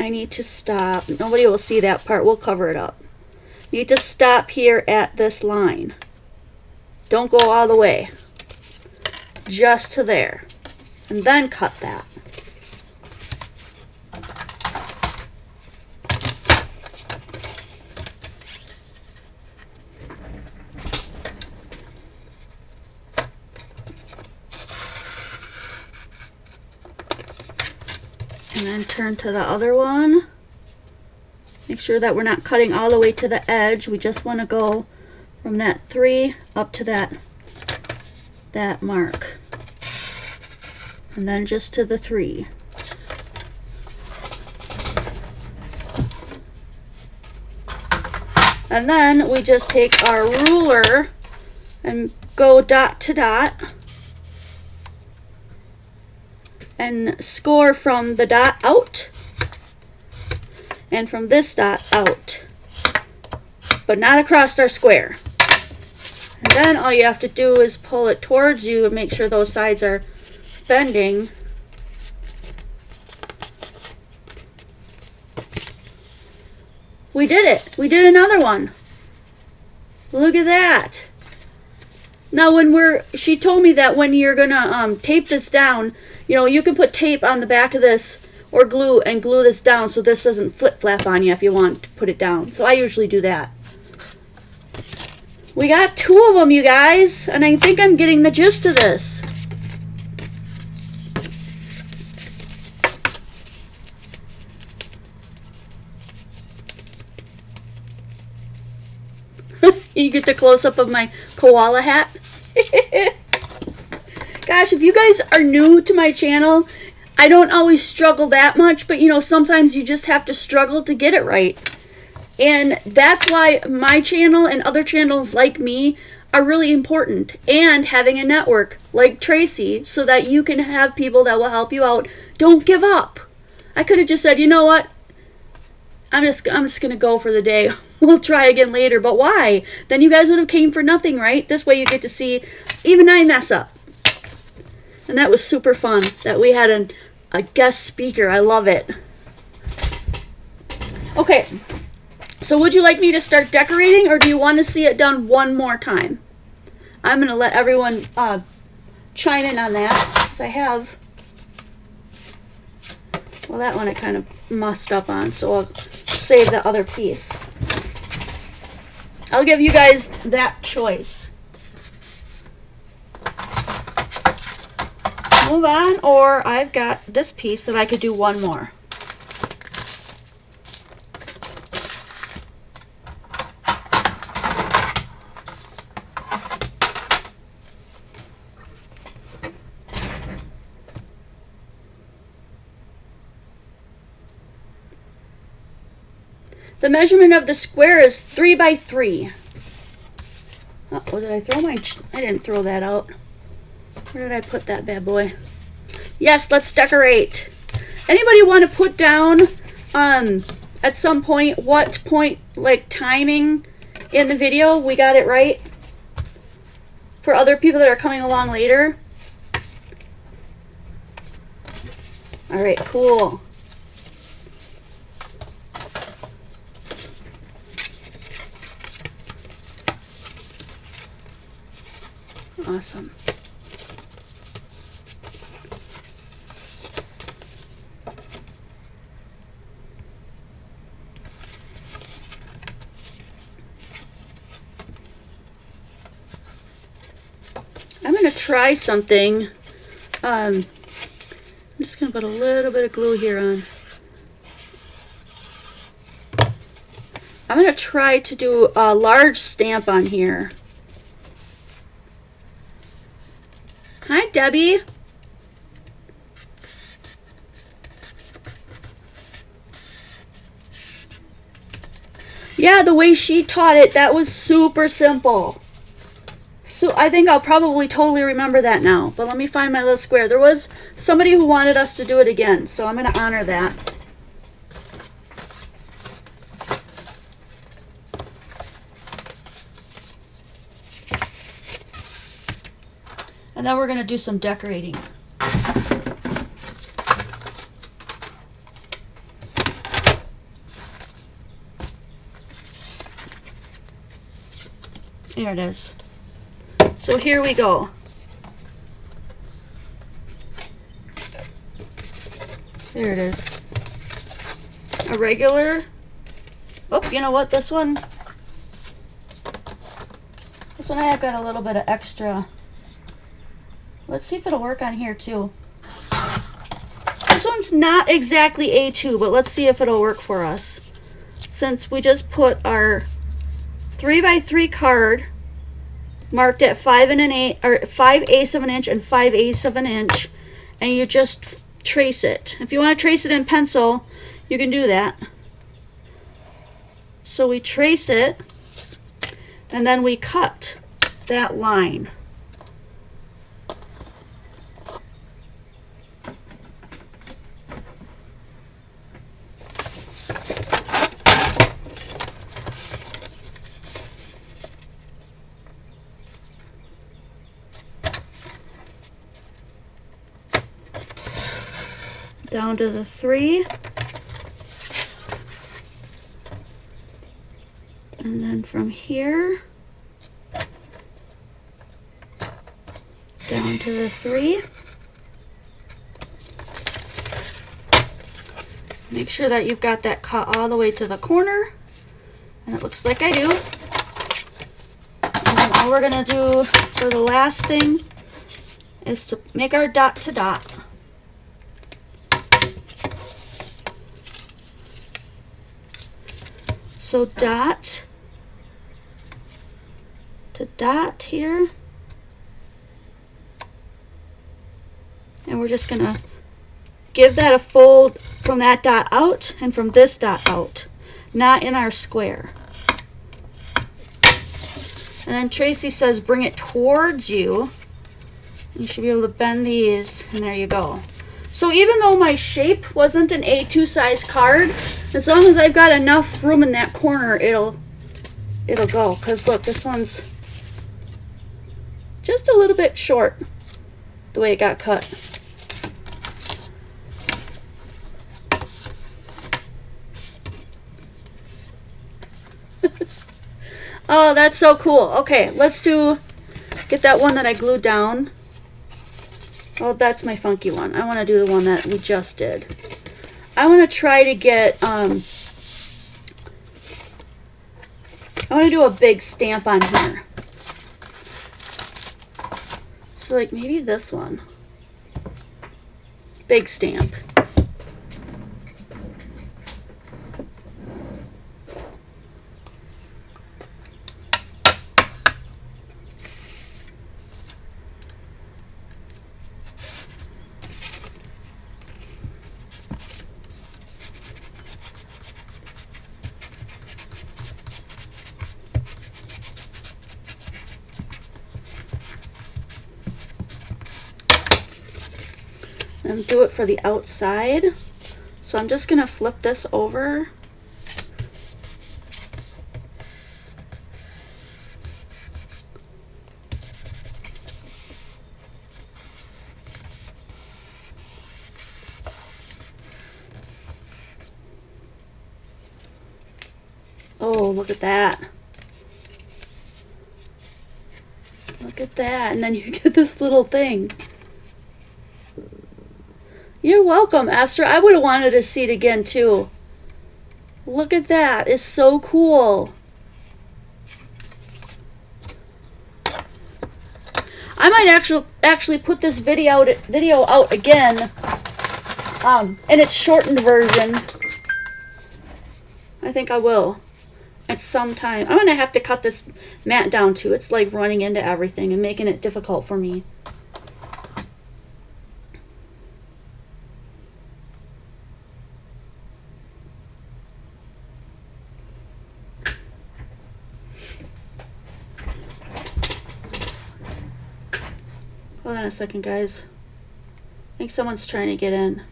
I need to stop. Nobody will see that part. We'll cover it up. Need to stop here at this line. Don't go all the way. Just to there. And then cut that. And then turn to the other one. Make sure that we're not cutting all the way to the edge. We just want to go from that 3 up to that mark. And then just to the 3. And then we just take our ruler and go dot to dot and score from the dot out and from this dot out, but not across our square. And then all you have to do is pull it towards you and make sure those sides are bending. We did it. We did another one. Look at that. Now she told me that when you're gonna tape this down, you know, you can put tape on the back of this or glue and glue this down so this doesn't flip flap on you if you want to put it down. So I usually do that. We got 2 of them, you guys, and I think I'm getting the gist of this. You get the close-up of my koala hat. Gosh, if you guys are new to my channel, I don't always struggle that much, but you know, sometimes you just have to struggle to get it right. And that's why my channel and other channels like me are really important, and having a network like Tracy so that you can have people that will help you out. Don't give up. I could have just said, you know what? I'm just gonna go for the day. We'll try again later. But why? Then you guys would have came for nothing, right? This way you get to see even I mess up. And that was super fun that we had a guest speaker. I love it. Okay. So would you like me to start decorating, or do you want to see it done one more time? I'm going to let everyone chime in on that, because I have, well, that one I kind of mussed up on, so I'll save the other piece. I'll give you guys that choice. Move on, or I've got this piece that I could do one more. The measurement of the square is 3 by 3. Oh, did I throw I didn't throw that out. Where did I put that bad boy? Yes, let's decorate. Anybody want to put down at some point what point, like timing in the video we got it right? For other people that are coming along later. All right, cool. Awesome. I'm going to try something. I'm just going to put a little bit of glue here on. I'm going to try to do a large stamp on here. Hi, Debbie. Yeah, the way she taught it, that was super simple. So I think I'll probably totally remember that now. But let me find my little square. There was somebody who wanted us to do it again, so I'm going to honor that. And then we're going to do some decorating. There it is. So here we go. There it is. A regular. Oh, you know what? This one I have got a little bit of extra. Let's see if it'll work on here too. This one's not exactly A2, but let's see if it'll work for us. Since we just put our 3x3 card marked at 5/8 of an inch and 5/8 of an inch, and you just trace it. If you want to trace it in pencil, you can do that. So we trace it, and then we cut that line. Down to the 3. And then from here down to the 3. Make sure that you've got that cut all the way to the corner. And it looks like I do. And then all we're going to do for the last thing is to make our dot to dot. So dot to dot here. And we're just gonna give that a fold from that dot out and from this dot out, not in our square. And then Tracy says bring it towards you. You should be able to bend these, and there you go. So even though my shape wasn't an A2 size card, as long as I've got enough room in that corner, it'll go. Because look, this one's just a little bit short, the way it got cut. Oh, that's so cool. Okay, let's get that one that I glued down. Oh, that's my funky one. I want to do the one that we just did. I want to try to get, I want to do a big stamp on here. So like maybe this one. Big stamp. And do it for the outside. So I'm just gonna flip this over. Oh, look at that. Look at that. And then you get this little thing. You're welcome, Esther. I would have wanted to see it again, too. Look at that. It's so cool. I might actually put this video out again in its shortened version. I think I will. At some time. I'm going to have to cut this mat down, too. It's like running into everything and making it difficult for me. Hold on a second, guys. I think someone's trying to get in.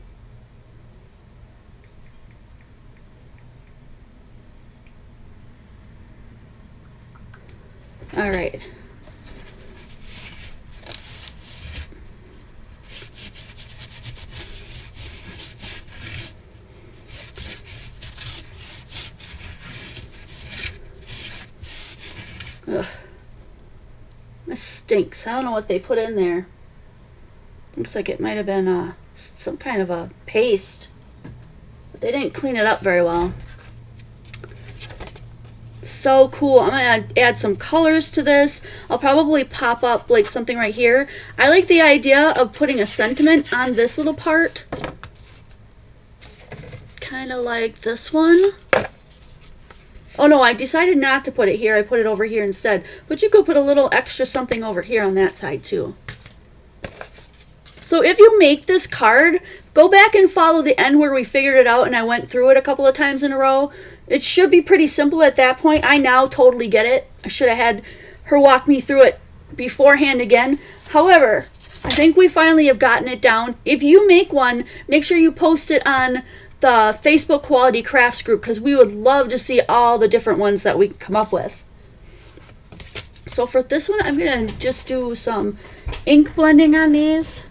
All right. Ugh. This stinks. I don't know what they put in there. Looks like it might have been some kind of a paste. But they didn't clean it up very well. So cool. I'm going to add some colors to this. I'll probably pop up like something right here. I like the idea of putting a sentiment on this little part. Kind of like this one. Oh no, I decided not to put it here. I put it over here instead. But you could put a little extra something over here on that side too. So if you make this card, go back and follow the end where we figured it out and I went through it a couple of times in a row. It should be pretty simple at that point. I now totally get it. I should have had her walk me through it beforehand again. However, I think we finally have gotten it down. If you make one, make sure you post it on the Facebook Quality Crafts group because we would love to see all the different ones that we can come up with. So for this one, I'm going to just do some ink blending on these.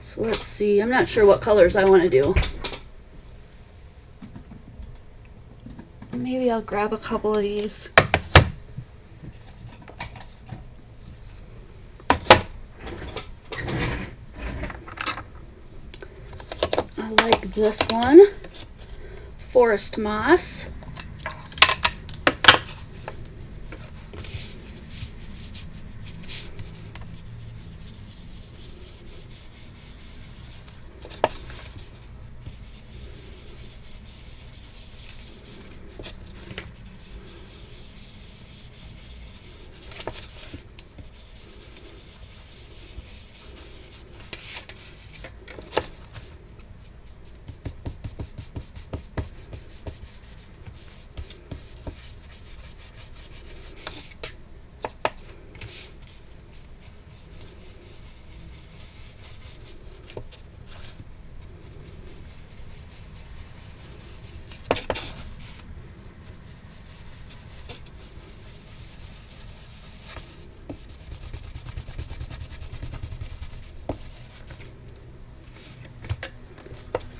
So let's see, I'm not sure what colors I want to do. Maybe I'll grab a couple of these. I like this one, Forest Moss.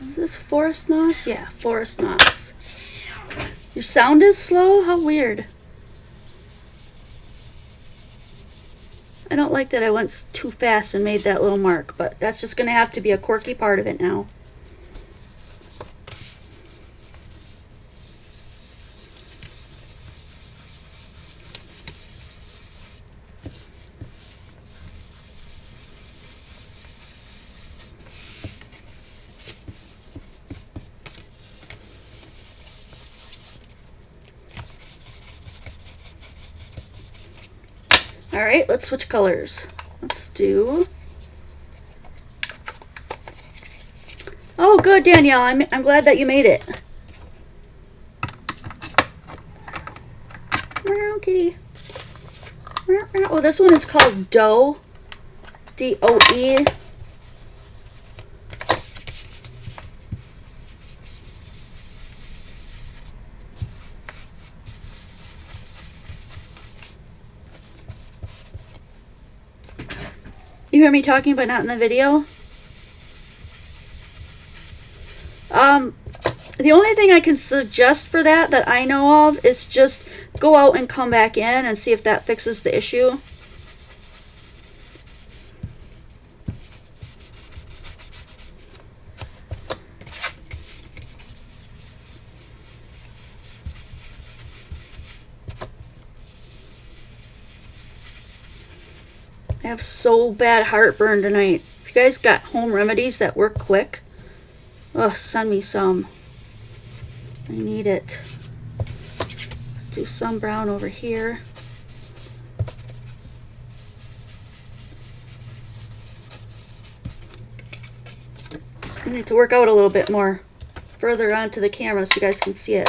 Is this Forest Moss? Yeah, Forest Moss. Your sound is slow? How weird. I don't like that I went too fast and made that little mark, but that's just going to have to be a quirky part of it now. All right, let's switch colors. Let's do... Oh, good, Danielle. I'm glad that you made it. Meow, kitty. Oh, this one is called Doe. D-O-E. You hear me talking but not in the video? The only thing I can suggest for that I know of is just go out and come back in and see if that fixes the issue. I have so bad heartburn tonight. If you guys got home remedies that work quick, send me some. I need it. Do some brown over here. I need to work out a little bit more further onto the camera so you guys can see it.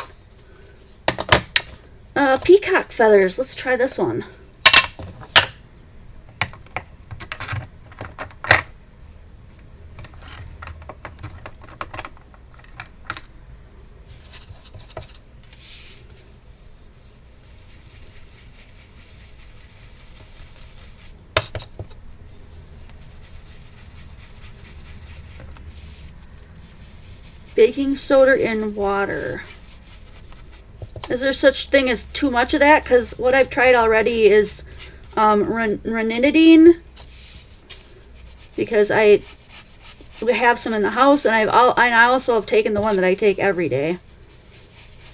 Peacock feathers. Let's try this one. Baking soda in water. Is there such thing as too much of that? Because what I've tried already is ranitidine, because we have some in the house, and I also have taken the one that I take every day.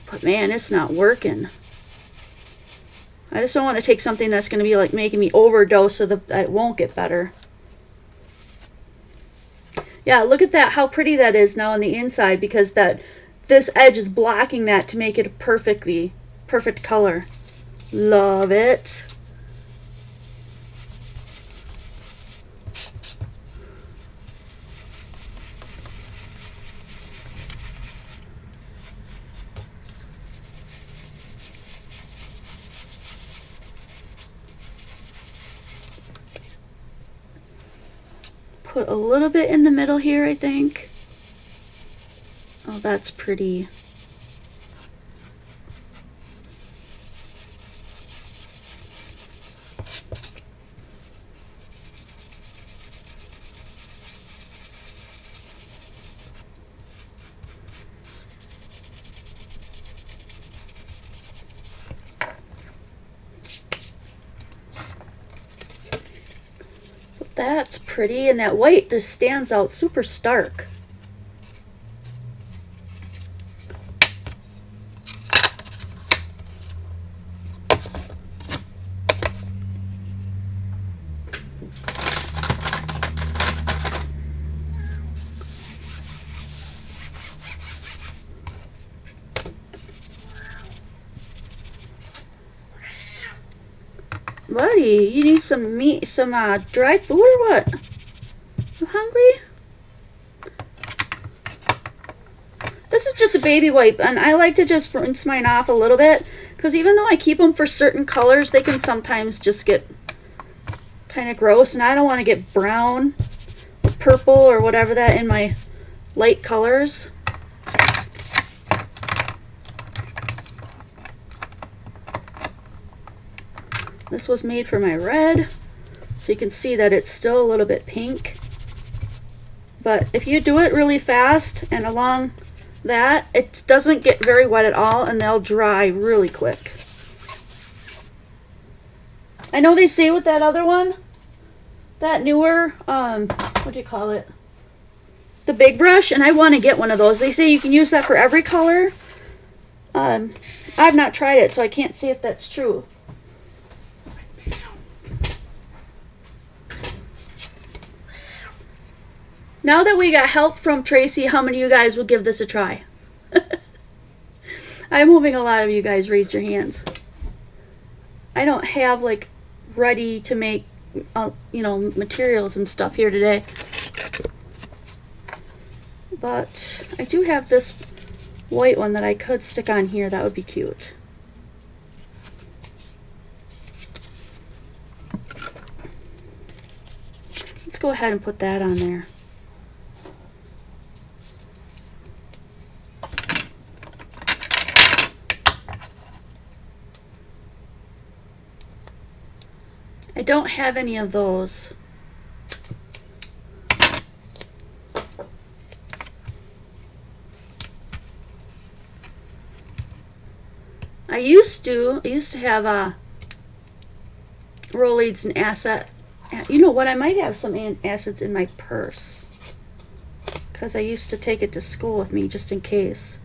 But man, it's not working. I just don't want to take something that's going to be like making me overdose so that it won't get better. Yeah, look at that, how pretty that is now on the inside, because this edge is blocking that to make it a perfect color. Love it. Put a little bit in the middle here, I think. Oh, that's pretty. That's pretty, and that white just stands out super stark. Buddy, you need some meat, some dry food or what? You hungry? This is just a baby wipe, and I like to just rinse mine off a little bit, because even though I keep them for certain colors, they can sometimes just get kind of gross, and I don't want to get brown, or purple, or whatever that in my light colors. This was made for my red, so you can see that it's still a little bit pink. But if you do it really fast and along that, it doesn't get very wet at all, and they'll dry really quick. I know they say with that other one, that newer, what do you call it? The big brush, and I want to get one of those. They say you can use that for every color. I've not tried it, so I can't see if that's true. Now that we got help from Tracy, how many of you guys will give this a try? I'm hoping a lot of you guys raised your hands. I don't have like ready to make, materials and stuff here today. But I do have this white one that I could stick on here. That would be cute. Let's go ahead and put that on there. I don't have any of those. I used to have Rolaids and acid. You know what? I might have some acids in my purse, because I used to take it to school with me just in case.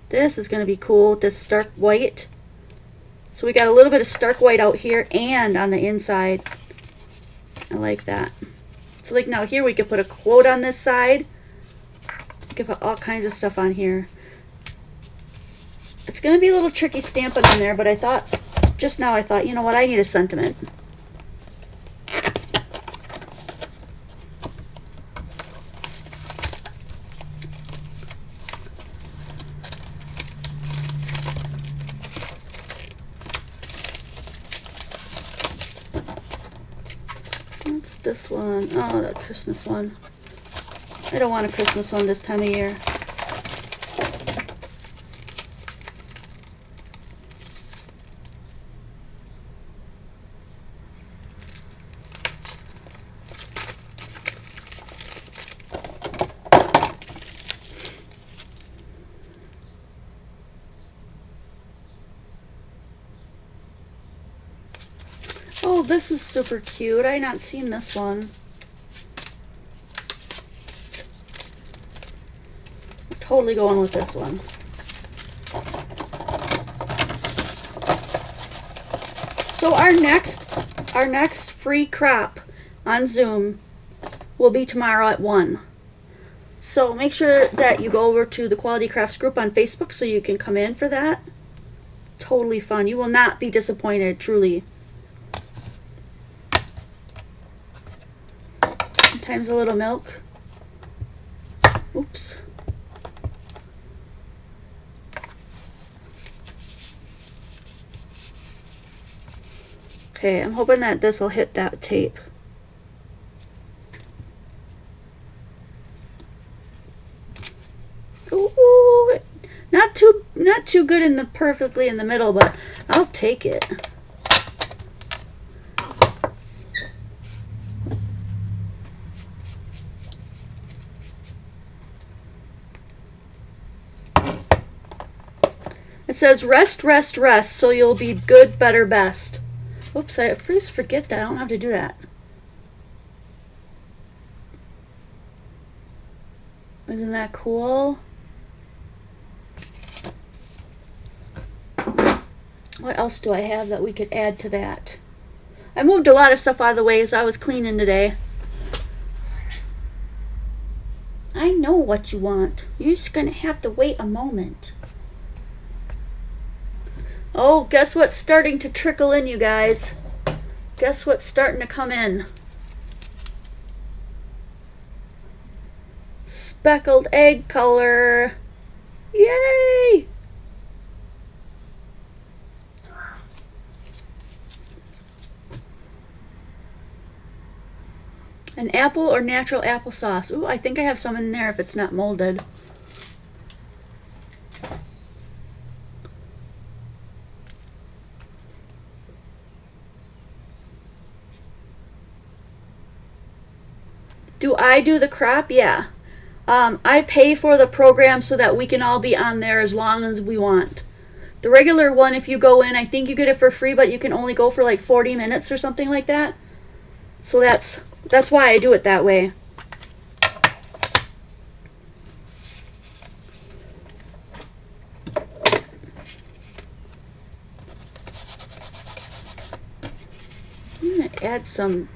This is going to be cool, this stark white. So we got a little bit of stark white out here and on the inside. I like that. So like now here we could put a quote on this side. We could put all kinds of stuff on here. It's going to be a little tricky stamping on there, but I thought, you know what, I need a sentiment. one. Oh, that Christmas one. I don't want a Christmas one this time of year. Oh, this is super cute. I not seen this one. Totally going with this one. So our next free crop on Zoom will be tomorrow at 1. So make sure that you go over to the Quality Crafts group on Facebook so you can come in for that. Totally fun. You will not be disappointed, truly. Sometimes a little milk. Oops. Okay, I'm hoping that this will hit that tape. Ooh, not too good in the perfectly in the middle, but I'll take it. It says rest, rest, rest, so you'll be good, better, best. Oops, I always forget that. I don't have to do that. Isn't that cool? What else do I have that we could add to that? I moved a lot of stuff out of the way as I was cleaning today. I know what you want. You're just gonna have to wait a moment. Oh, guess what's starting to trickle in, you guys? Guess what's starting to come in? Speckled egg color. Yay! An apple or natural applesauce. Ooh, I think I have some in there if it's not molded. Do I do the crop? Yeah. I pay for the program so that we can all be on there as long as we want. The regular one, if you go in, I think you get it for free, but you can only go for like 40 minutes or something like that. So that's why I do it that way. I'm going to add some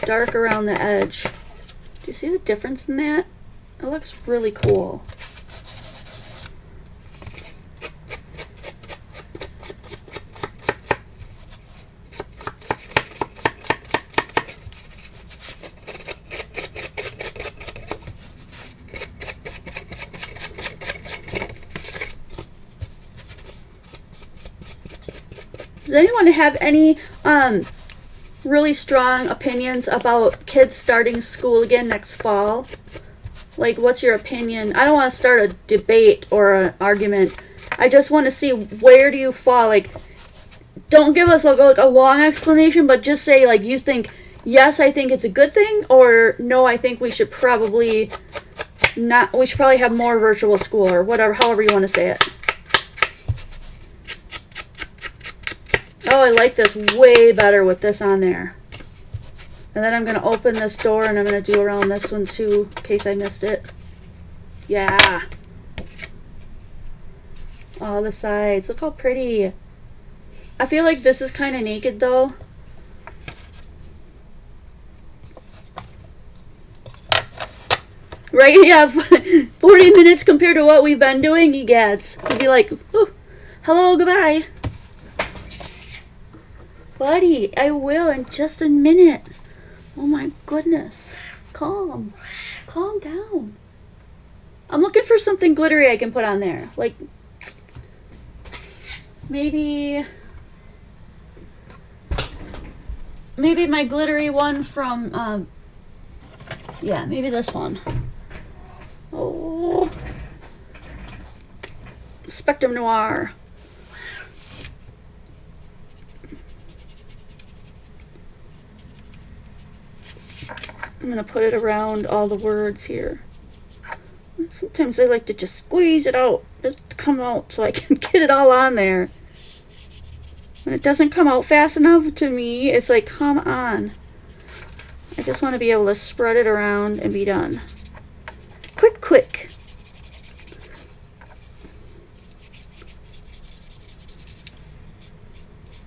dark around the edge. Do you see the difference in that? It looks really cool. Does anyone have any really strong opinions about kids starting school again next fall? Like, what's your opinion? I don't want to start a debate or an argument. I just want to see where do you fall. Like, don't give us like a long explanation, but just say like you think, yes, I think it's a good thing, or no, I think we should probably not. We should probably have more virtual school, or whatever, however you want to say it. Oh, I like this way better with this on there. And then I'm going to open this door and I'm going to do around this one too, in case I missed it. Yeah. All the sides. Look how pretty. I feel like this is kind of naked though. Right? Yeah, 40 minutes compared to what we've been doing, you guys. You'd be like, ooh, hello, goodbye. Buddy, I will in just a minute. Oh my goodness. Calm down. I'm looking for something glittery I can put on there. Like, maybe maybe my glittery one from, yeah, maybe this one. Oh, Spectrum Noir. I'm gonna put it around all the words here. Sometimes I like to just squeeze it out, just come out so I can get it all on there. When it doesn't come out fast enough to me, it's like, come on. I just want to be able to spread it around and be done. Quick, quick.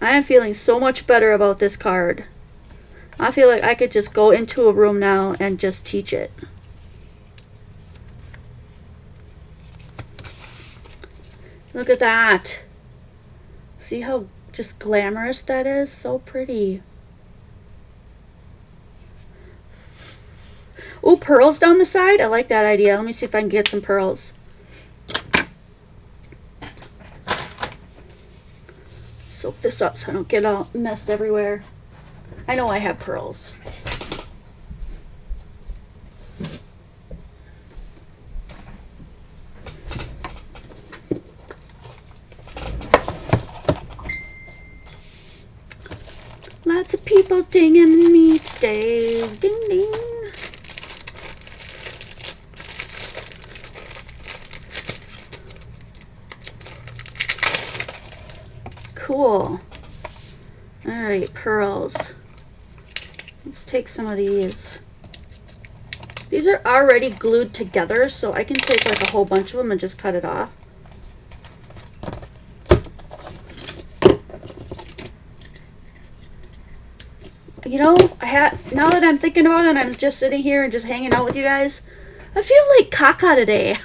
I am feeling so much better about this card. I feel like I could just go into a room now and just teach it. Look at that. See how just glamorous that is? So pretty. Ooh, pearls down the side? I like that idea. Let me see if I can get some pearls. Soak this up so I don't get all messed everywhere. I know I have pearls. Lots of people dinging me today. Ding ding. Cool. Alright, pearls. Let's take some of these. These are already glued together, so I can take like a whole bunch of them and just cut it off. You know, now that I'm thinking about it and I'm just sitting here and just hanging out with you guys, I feel like caca today.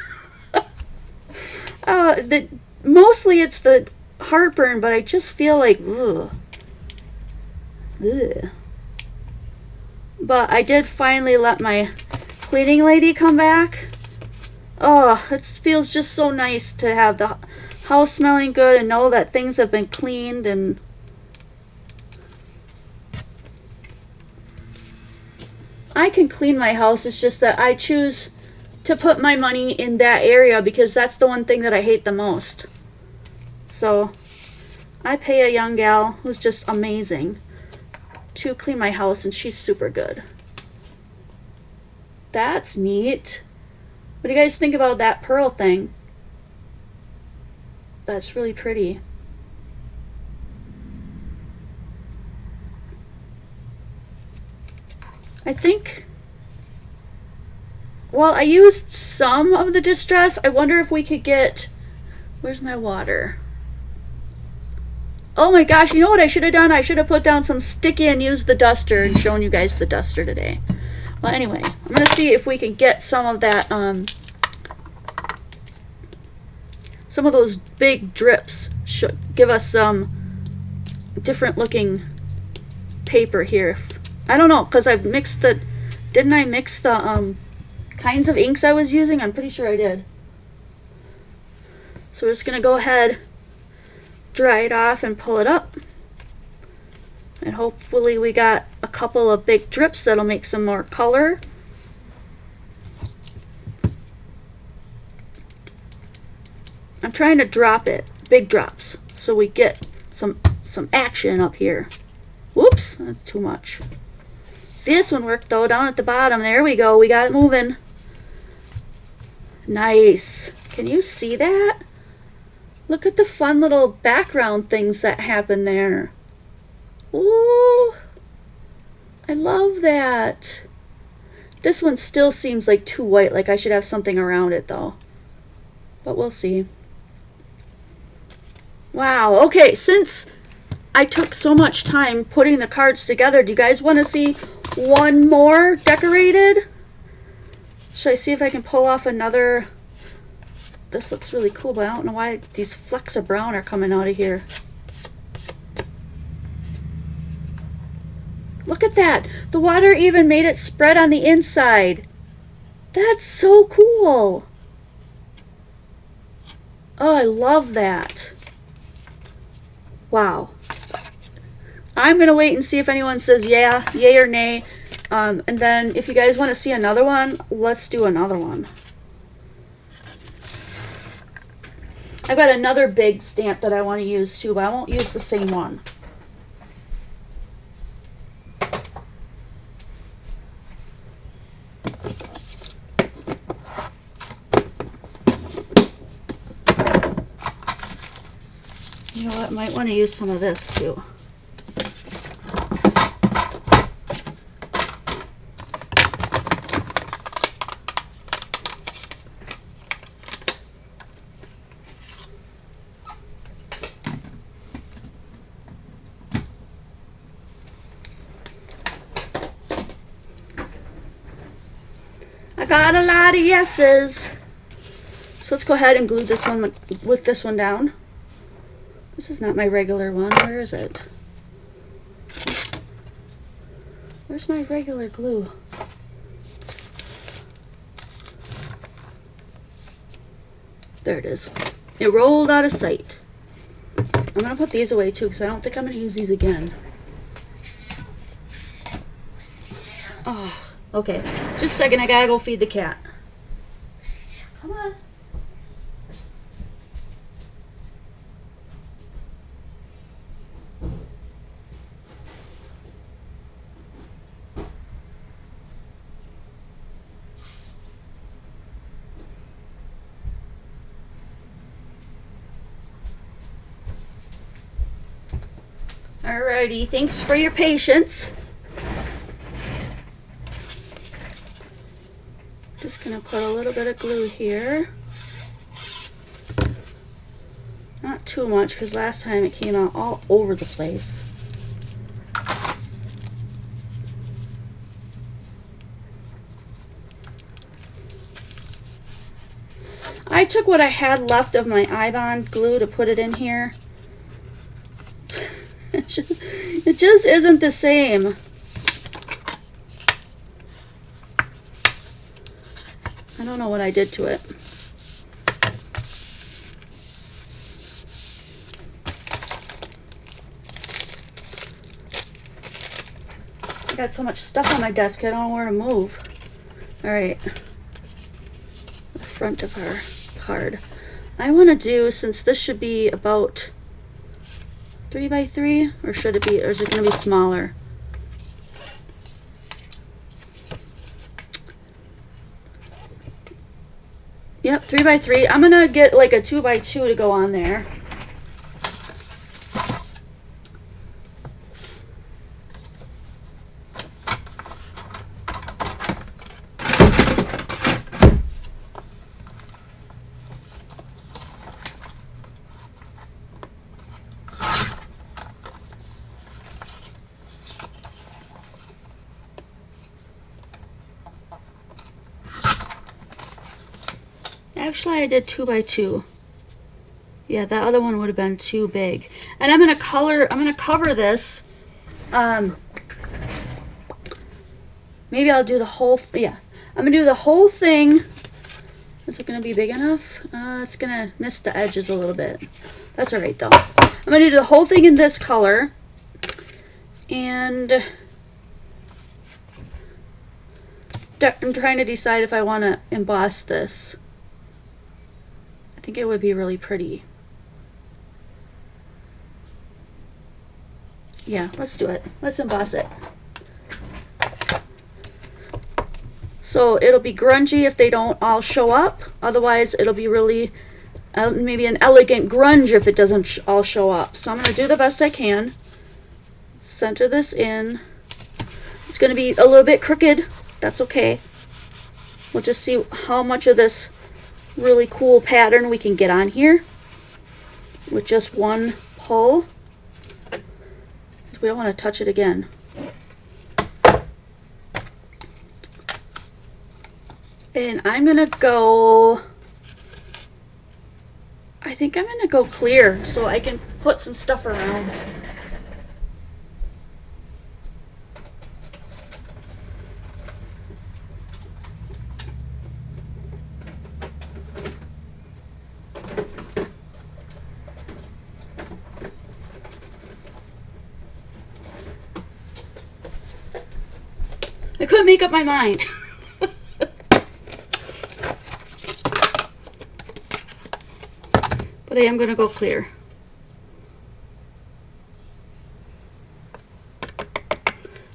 Mostly it's the heartburn, but I just feel like, ugh. Ugh. But I did finally let my cleaning lady come back. Oh, it feels just so nice to have the house smelling good and know that things have been cleaned. And I can clean my house, it's just that I choose to put my money in that area because that's the one thing that I hate the most. So I pay a young gal who's just amazing to clean my house, and she's super good. That's neat. What do you guys think about that pearl thing? That's really pretty. I think, well, I used some of the distress. I wonder if we could get, where's my water? Oh my gosh, you know what I should have done? I should have put down some sticky and used the duster and shown you guys the duster today. Well, anyway, I'm going to see if we can get some of that, some of those big drips. Should give us some different looking paper here. I don't know, because I've mixed the, didn't I mix the kinds of inks I was using? I'm pretty sure I did. So we're just going to go ahead, dry it off and pull it up. And hopefully we got a couple of big drips that'll make some more color. I'm trying to drop it, big drops, so we get some action up here. Whoops, that's too much. This one worked though, down at the bottom. There we go, we got it moving. Nice. Can you see that? Look at the fun little background things that happen there. Ooh, I love that. This one still seems like too white, like I should have something around it though. But we'll see. Wow, okay, since I took so much time putting the cards together, do you guys want to see one more decorated? Should I see if I can pull off another? This looks really cool, but I don't know why these flecks of brown are coming out of here. Look at that. The water even made it spread on the inside. That's so cool. Oh, I love that. Wow. I'm going to wait and see if anyone says yeah, yay or nay. And then if you guys want to see another one, let's do another one. I've got another big stamp that I want to use too, but I won't use the same one. You know what, I might want to use some of this too. I got a lot of yeses. So let's go ahead and glue this one with this one down. This is not my regular one. Where is it? Where's my regular glue? There it is. It rolled out of sight. I'm going to put these away too because I don't think I'm going to use these again. Oh, okay. Just a second. I got to go feed the cat. Come on. Alrighty, thanks for your patience. Just gonna put a little bit of glue here. Not too much, because last time it came out all over the place. I took what I had left of my I-bond glue to put it in here. It just isn't the same. I don't know what I did to it. I got so much stuff on my desk, I don't know where to move. Alright. The front of our card. I want to do, since this should be about 3 by 3, or should it be, or is it going to be smaller? Yep, 3 by 3. I'm going to get like a 2 by 2 to go on there. Actually, I did 2 by 2. Yeah, that other one would have been too big. And I'm gonna cover this. Maybe I'll do the whole. Yeah, I'm gonna do the whole thing. Is it gonna be big enough? It's gonna miss the edges a little bit. That's all right though. I'm gonna do the whole thing in this color, and I'm trying to decide if I want to emboss this. I think it would be really pretty. Yeah, let's do it. Let's emboss it. So it'll be grungy if they don't all show up. Otherwise, it'll be really maybe an elegant grunge if it doesn't all show up. So I'm going to do the best I can. Center this in. It's going to be a little bit crooked. That's okay. We'll just see how much of this really cool pattern we can get on here with just one pull. We don't want to touch it again. And I'm gonna go, I think I'm gonna go clear so I can put some stuff around. I couldn't make up my mind. But I am going to go clear.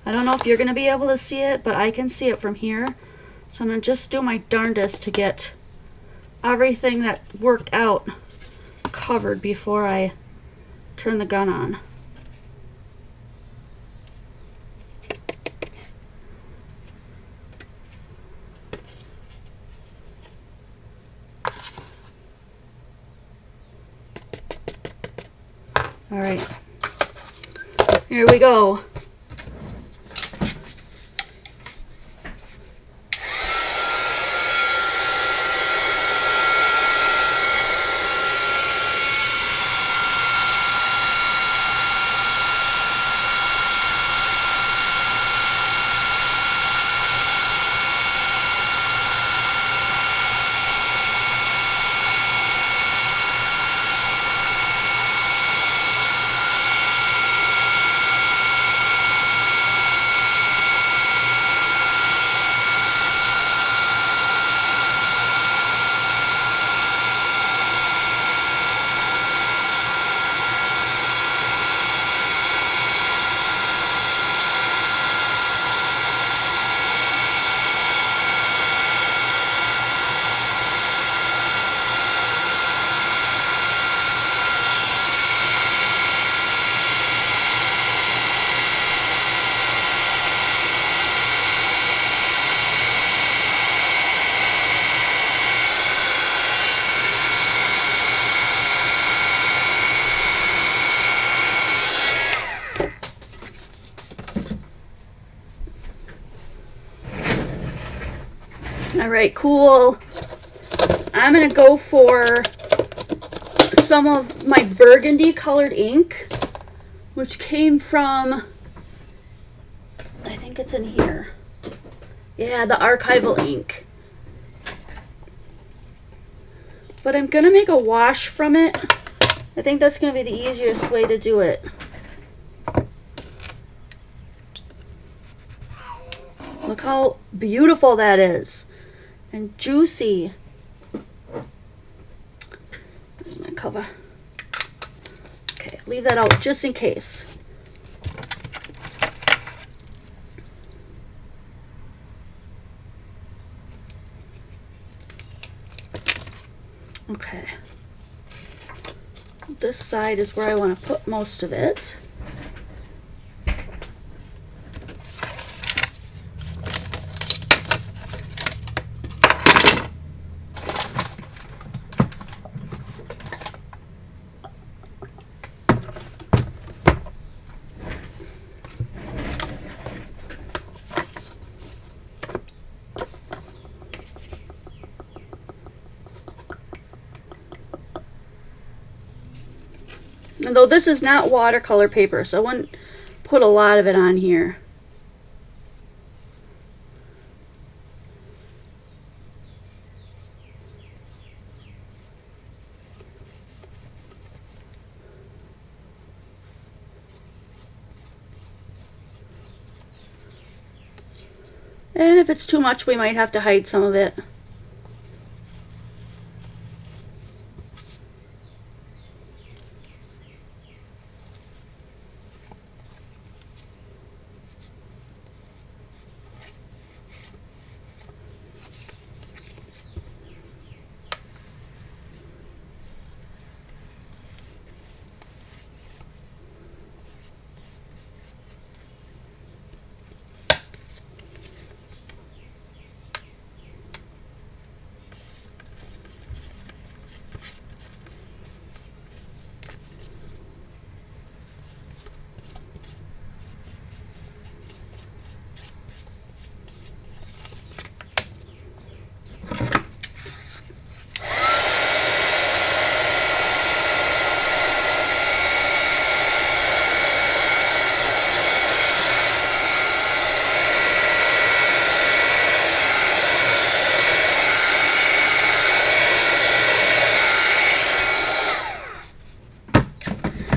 I don't know if you're going to be able to see it, but I can see it from here. So I'm going to just do my darndest to get everything that worked out covered before I turn the gun on. All right, here we go. All right, cool. I'm gonna go for some of my burgundy colored ink, which came from, I think it's in here. Yeah, the archival ink. But I'm gonna make a wash from it. I think that's gonna be the easiest way to do it. Look how beautiful that is. And juicy. There's my cover. Okay, leave that out just in case. Okay. This side is where I want to put most of it. And though this is not watercolor paper, so I wouldn't put a lot of it on here. And if it's too much, we might have to hide some of it.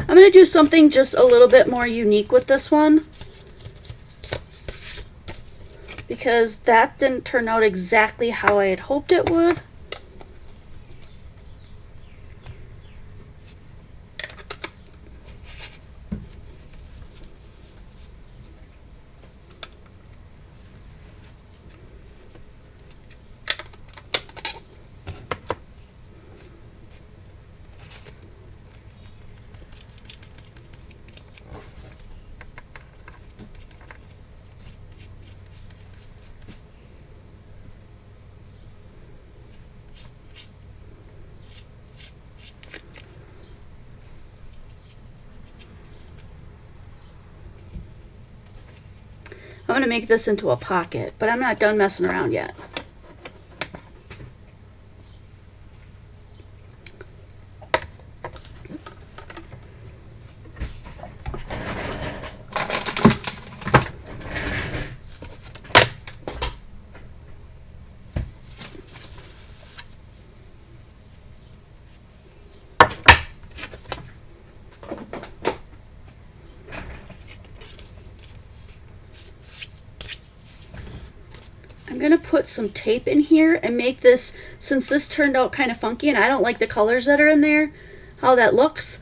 I'm going to do something just a little bit more unique with this one. because that didn't turn out exactly how I had hoped it would. I'm going to make this into a pocket, but I'm not done messing around yet. I'm going to put some tape in here and make this, since this turned out kind of funky and I don't like the colors that are in there, how that looks,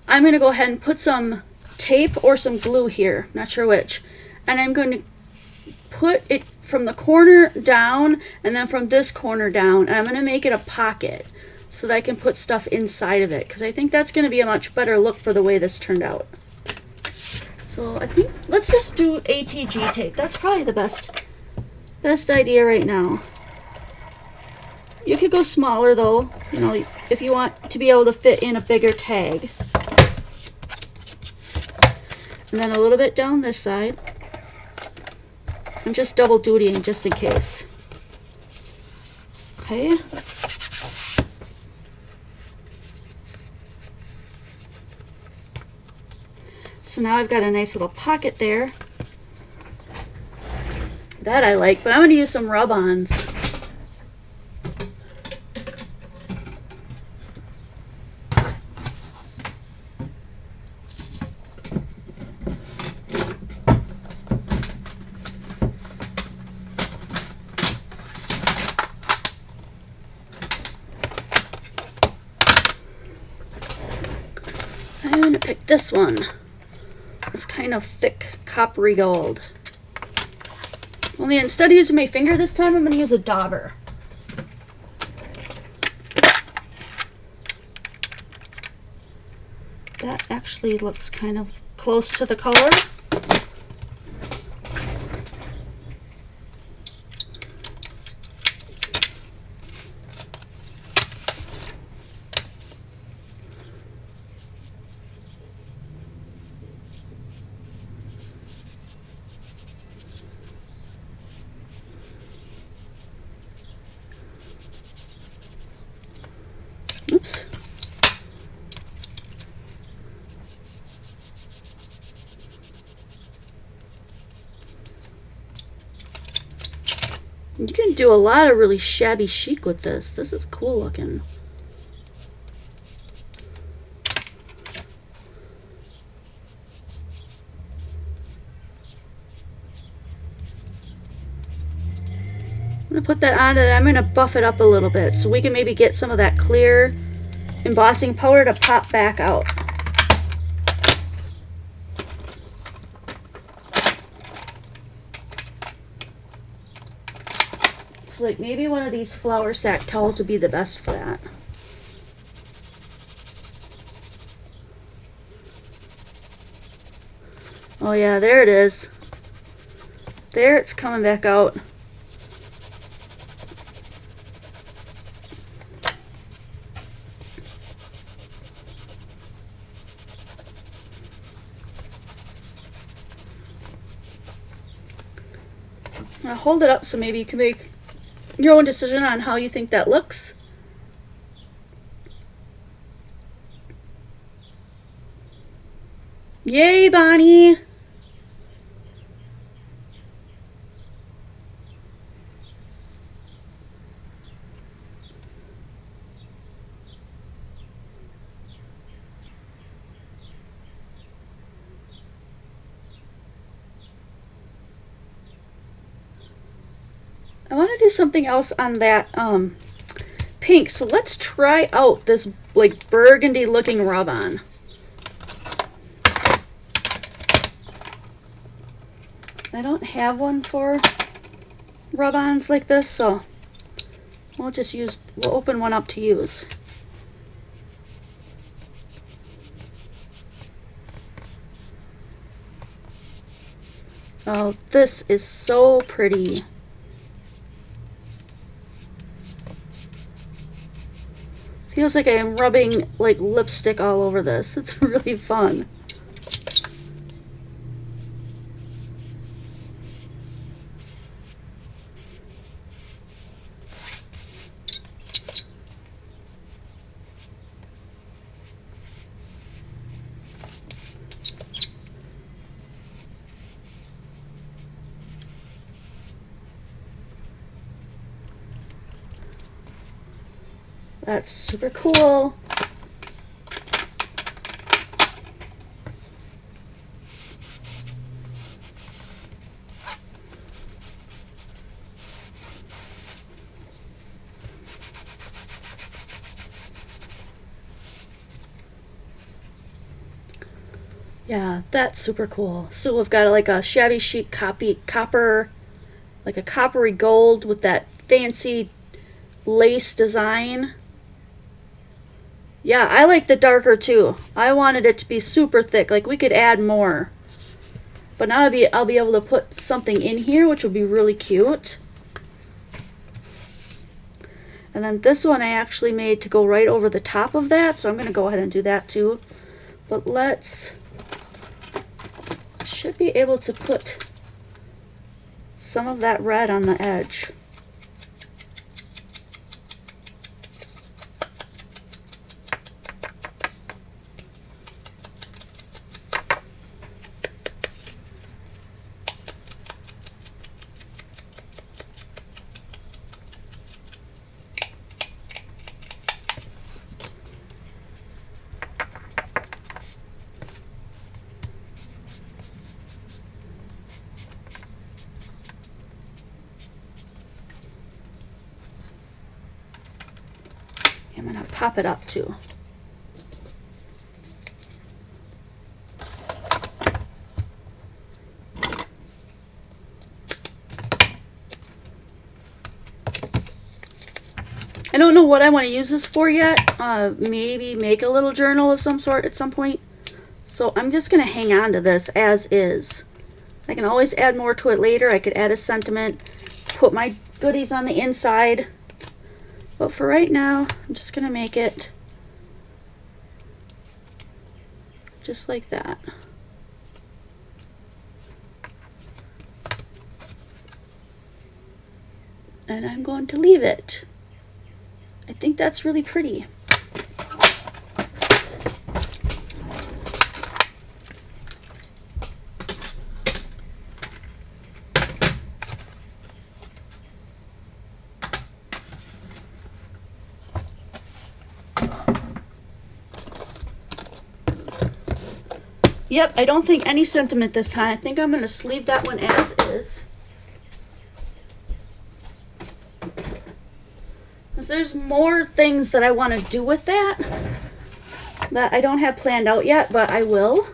I'm going to go ahead and put some tape or some glue here, not sure which, and I'm going to put it from the corner down and then from this corner down, and I'm going to make it a pocket so that I can put stuff inside of it, because I think that's going to be a much better look for the way this turned out. So I think let's just do ATG tape. That's probably the best idea right now. You could go smaller though, you know, if you want to be able to fit in a bigger tag. And then a little bit down this side. I'm just double dutying just in case. Okay. So now I've got a nice little pocket there. That I like, but I'm going to use some rub-ons. I'm going to pick this one. It's kind of thick coppery gold. Only instead of using my finger this time, I'm going to use a dauber. That actually looks kind of close to the color. Oops. You can do a lot of really shabby chic with this. This is cool looking. I'm going to put that on and I'm going to buff it up a little bit so we can maybe get some of that clear embossing powder to pop back out. So like maybe one of these flour sack towels would be the best for that. Oh yeah, there it is. There, it's coming back out. I'll hold it up so maybe you can make your own decision on how you think that looks. Yay, Bonnie! I want to do something else on that pink. So let's try out this like burgundy looking rub-on. I don't have one for rub-ons like this, so we'll open one up to use. Oh, this is so pretty. Feels like I am rubbing like lipstick all over this. It's really fun. That's super cool. Yeah, that's super cool. So we've got like a shabby chic copper, like a coppery gold with that fancy lace design. Yeah, I like the darker too. I wanted it to be super thick. Like we could add more. But now I'll be able to put something in here, which would be really cute. And then this one I actually made to go right over the top of that, so I'm going to go ahead and do that too. But should be able to put some of that red on the edge. I'm going to pop it up too. I don't know what I want to use this for yet. Maybe make a little journal of some sort at some point. So I'm just going to hang on to this as is. I can always add more to it later. I could add a sentiment, put my goodies on the inside. But for right now, I'm just going to make it just like that. And I'm going to leave it. I think that's really pretty. Yep, I don't think any sentiment this time. I think I'm going to leave that one as is. Because there's more things that I want to do with that I don't have planned out yet, but I will.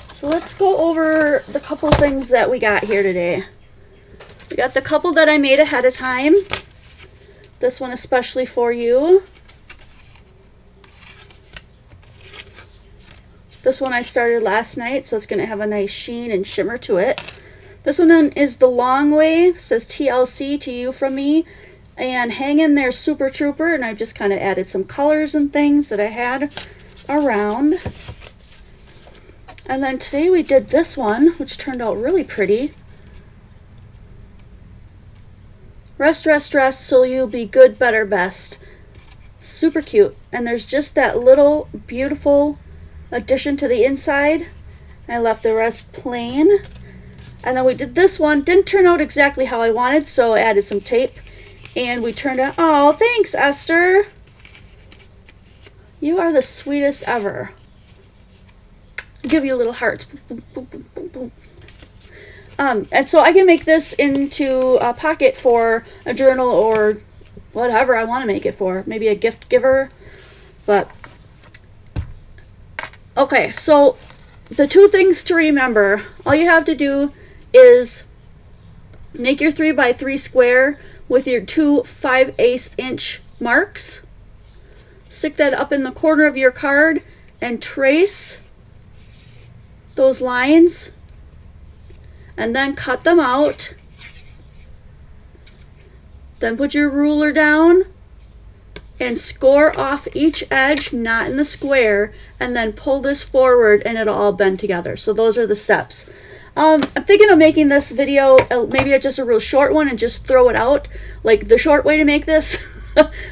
So let's go over the couple things that we got here today. We got the couple that I made ahead of time. This one especially for you. This one I started last night, so it's going to have a nice sheen and shimmer to it. This one is the long way. It says TLC to you from me. And hang in there, Super Trooper. And I just kind of added some colors and things that I had around. And then today we did this one, which turned out really pretty. Rest, rest, rest, so you'll be good, better, best. Super cute. And there's just that little beautiful addition to the inside. I left the rest plain. And then we did this one. Didn't turn out exactly how I wanted, so I added some tape. And we turned out, oh, thanks, Esther. You are the sweetest ever. give you little hearts. Boom, boom, boom, boom, boom. And so I can make this into a pocket for a journal or whatever I want to make it for. Maybe a gift giver. But, okay, so the two things to remember. All you have to do is make your 3x3 square with your two 5/8 inch marks. Stick that up in the corner of your card and trace those lines. And then cut them out. Then put your ruler down and score off each edge, not in the square, and then pull this forward and it'll all bend together. So those are the steps. I'm thinking of making this video maybe just a real short one and just throw it out, like the short way to make this.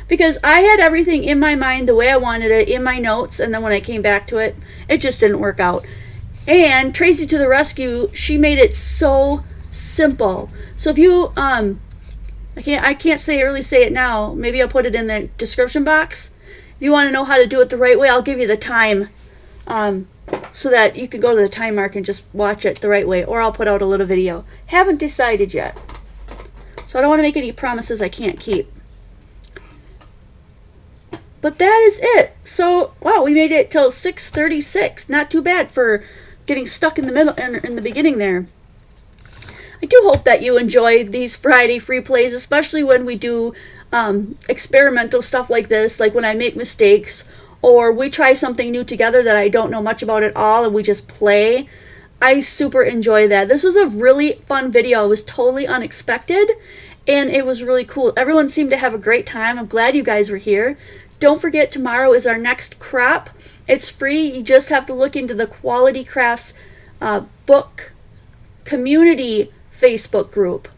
Because I had everything in my mind the way I wanted it in my notes, and then when I came back to it, it just didn't work out. And Tracy to the rescue, she made it so simple. So if you I can't really say it now. Maybe I'll put it in the description box. If you want to know how to do it the right way, I'll give you the time so that you can go to the time mark and just watch it the right way, or I'll put out a little video. Haven't decided yet. So I don't want to make any promises I can't keep. But that is it. So, wow, we made it till 6:36. Not too bad for getting stuck in the middle in the beginning there. I do hope that you enjoy these Friday free plays, especially when we do experimental stuff like this, like when I make mistakes or we try something new together that I don't know much about at all and we just play. I super enjoy that. This was a really fun video. It was totally unexpected and it was really cool. Everyone seemed to have a great time. I'm glad you guys were here. Don't forget, tomorrow is our next crop. It's free. You just have to look into the Quality Crafts book community Facebook group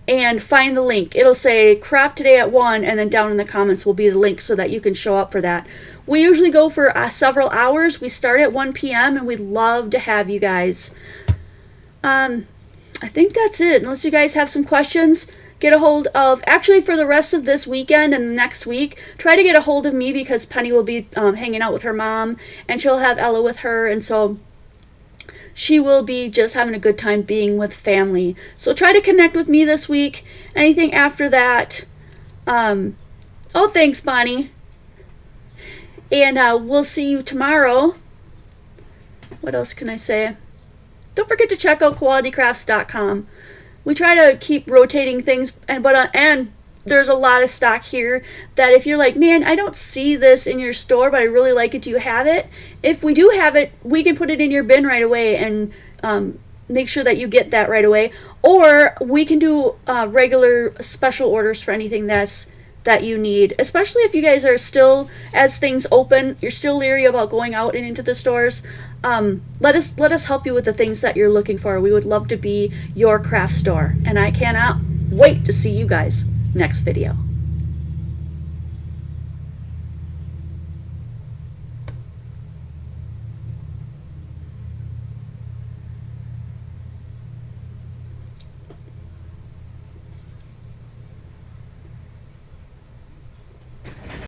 and find the link. It'll say crop today at 1, and then down in the comments will be the link so that you can show up for that. We usually go for several hours. We start at 1 p.m. and we'd love to have you guys. I think that's it. Unless you guys have some questions, get a hold of, actually for the rest of this weekend and next week, try to get a hold of me because Penny will be hanging out with her mom and she'll have Ella with her, and so she will be just having a good time being with family. So try to connect with me this week. Anything after that, oh, thanks, Bonnie. And we'll see you tomorrow. What else can I say? Don't forget to check out qualitycrafts.com. We try to keep rotating things, and there's a lot of stock here that if you're like, man, I don't see this in your store, but I really like it. Do you have it? If we do have it, we can put it in your bin right away and make sure that you get that right away. Or we can do regular special orders for anything that you need, especially if you guys are still, as things open, you're still leery about going out and into the stores. Let us help you with the things that you're looking for. We would love to be your craft store, and I cannot wait to see you guys next video.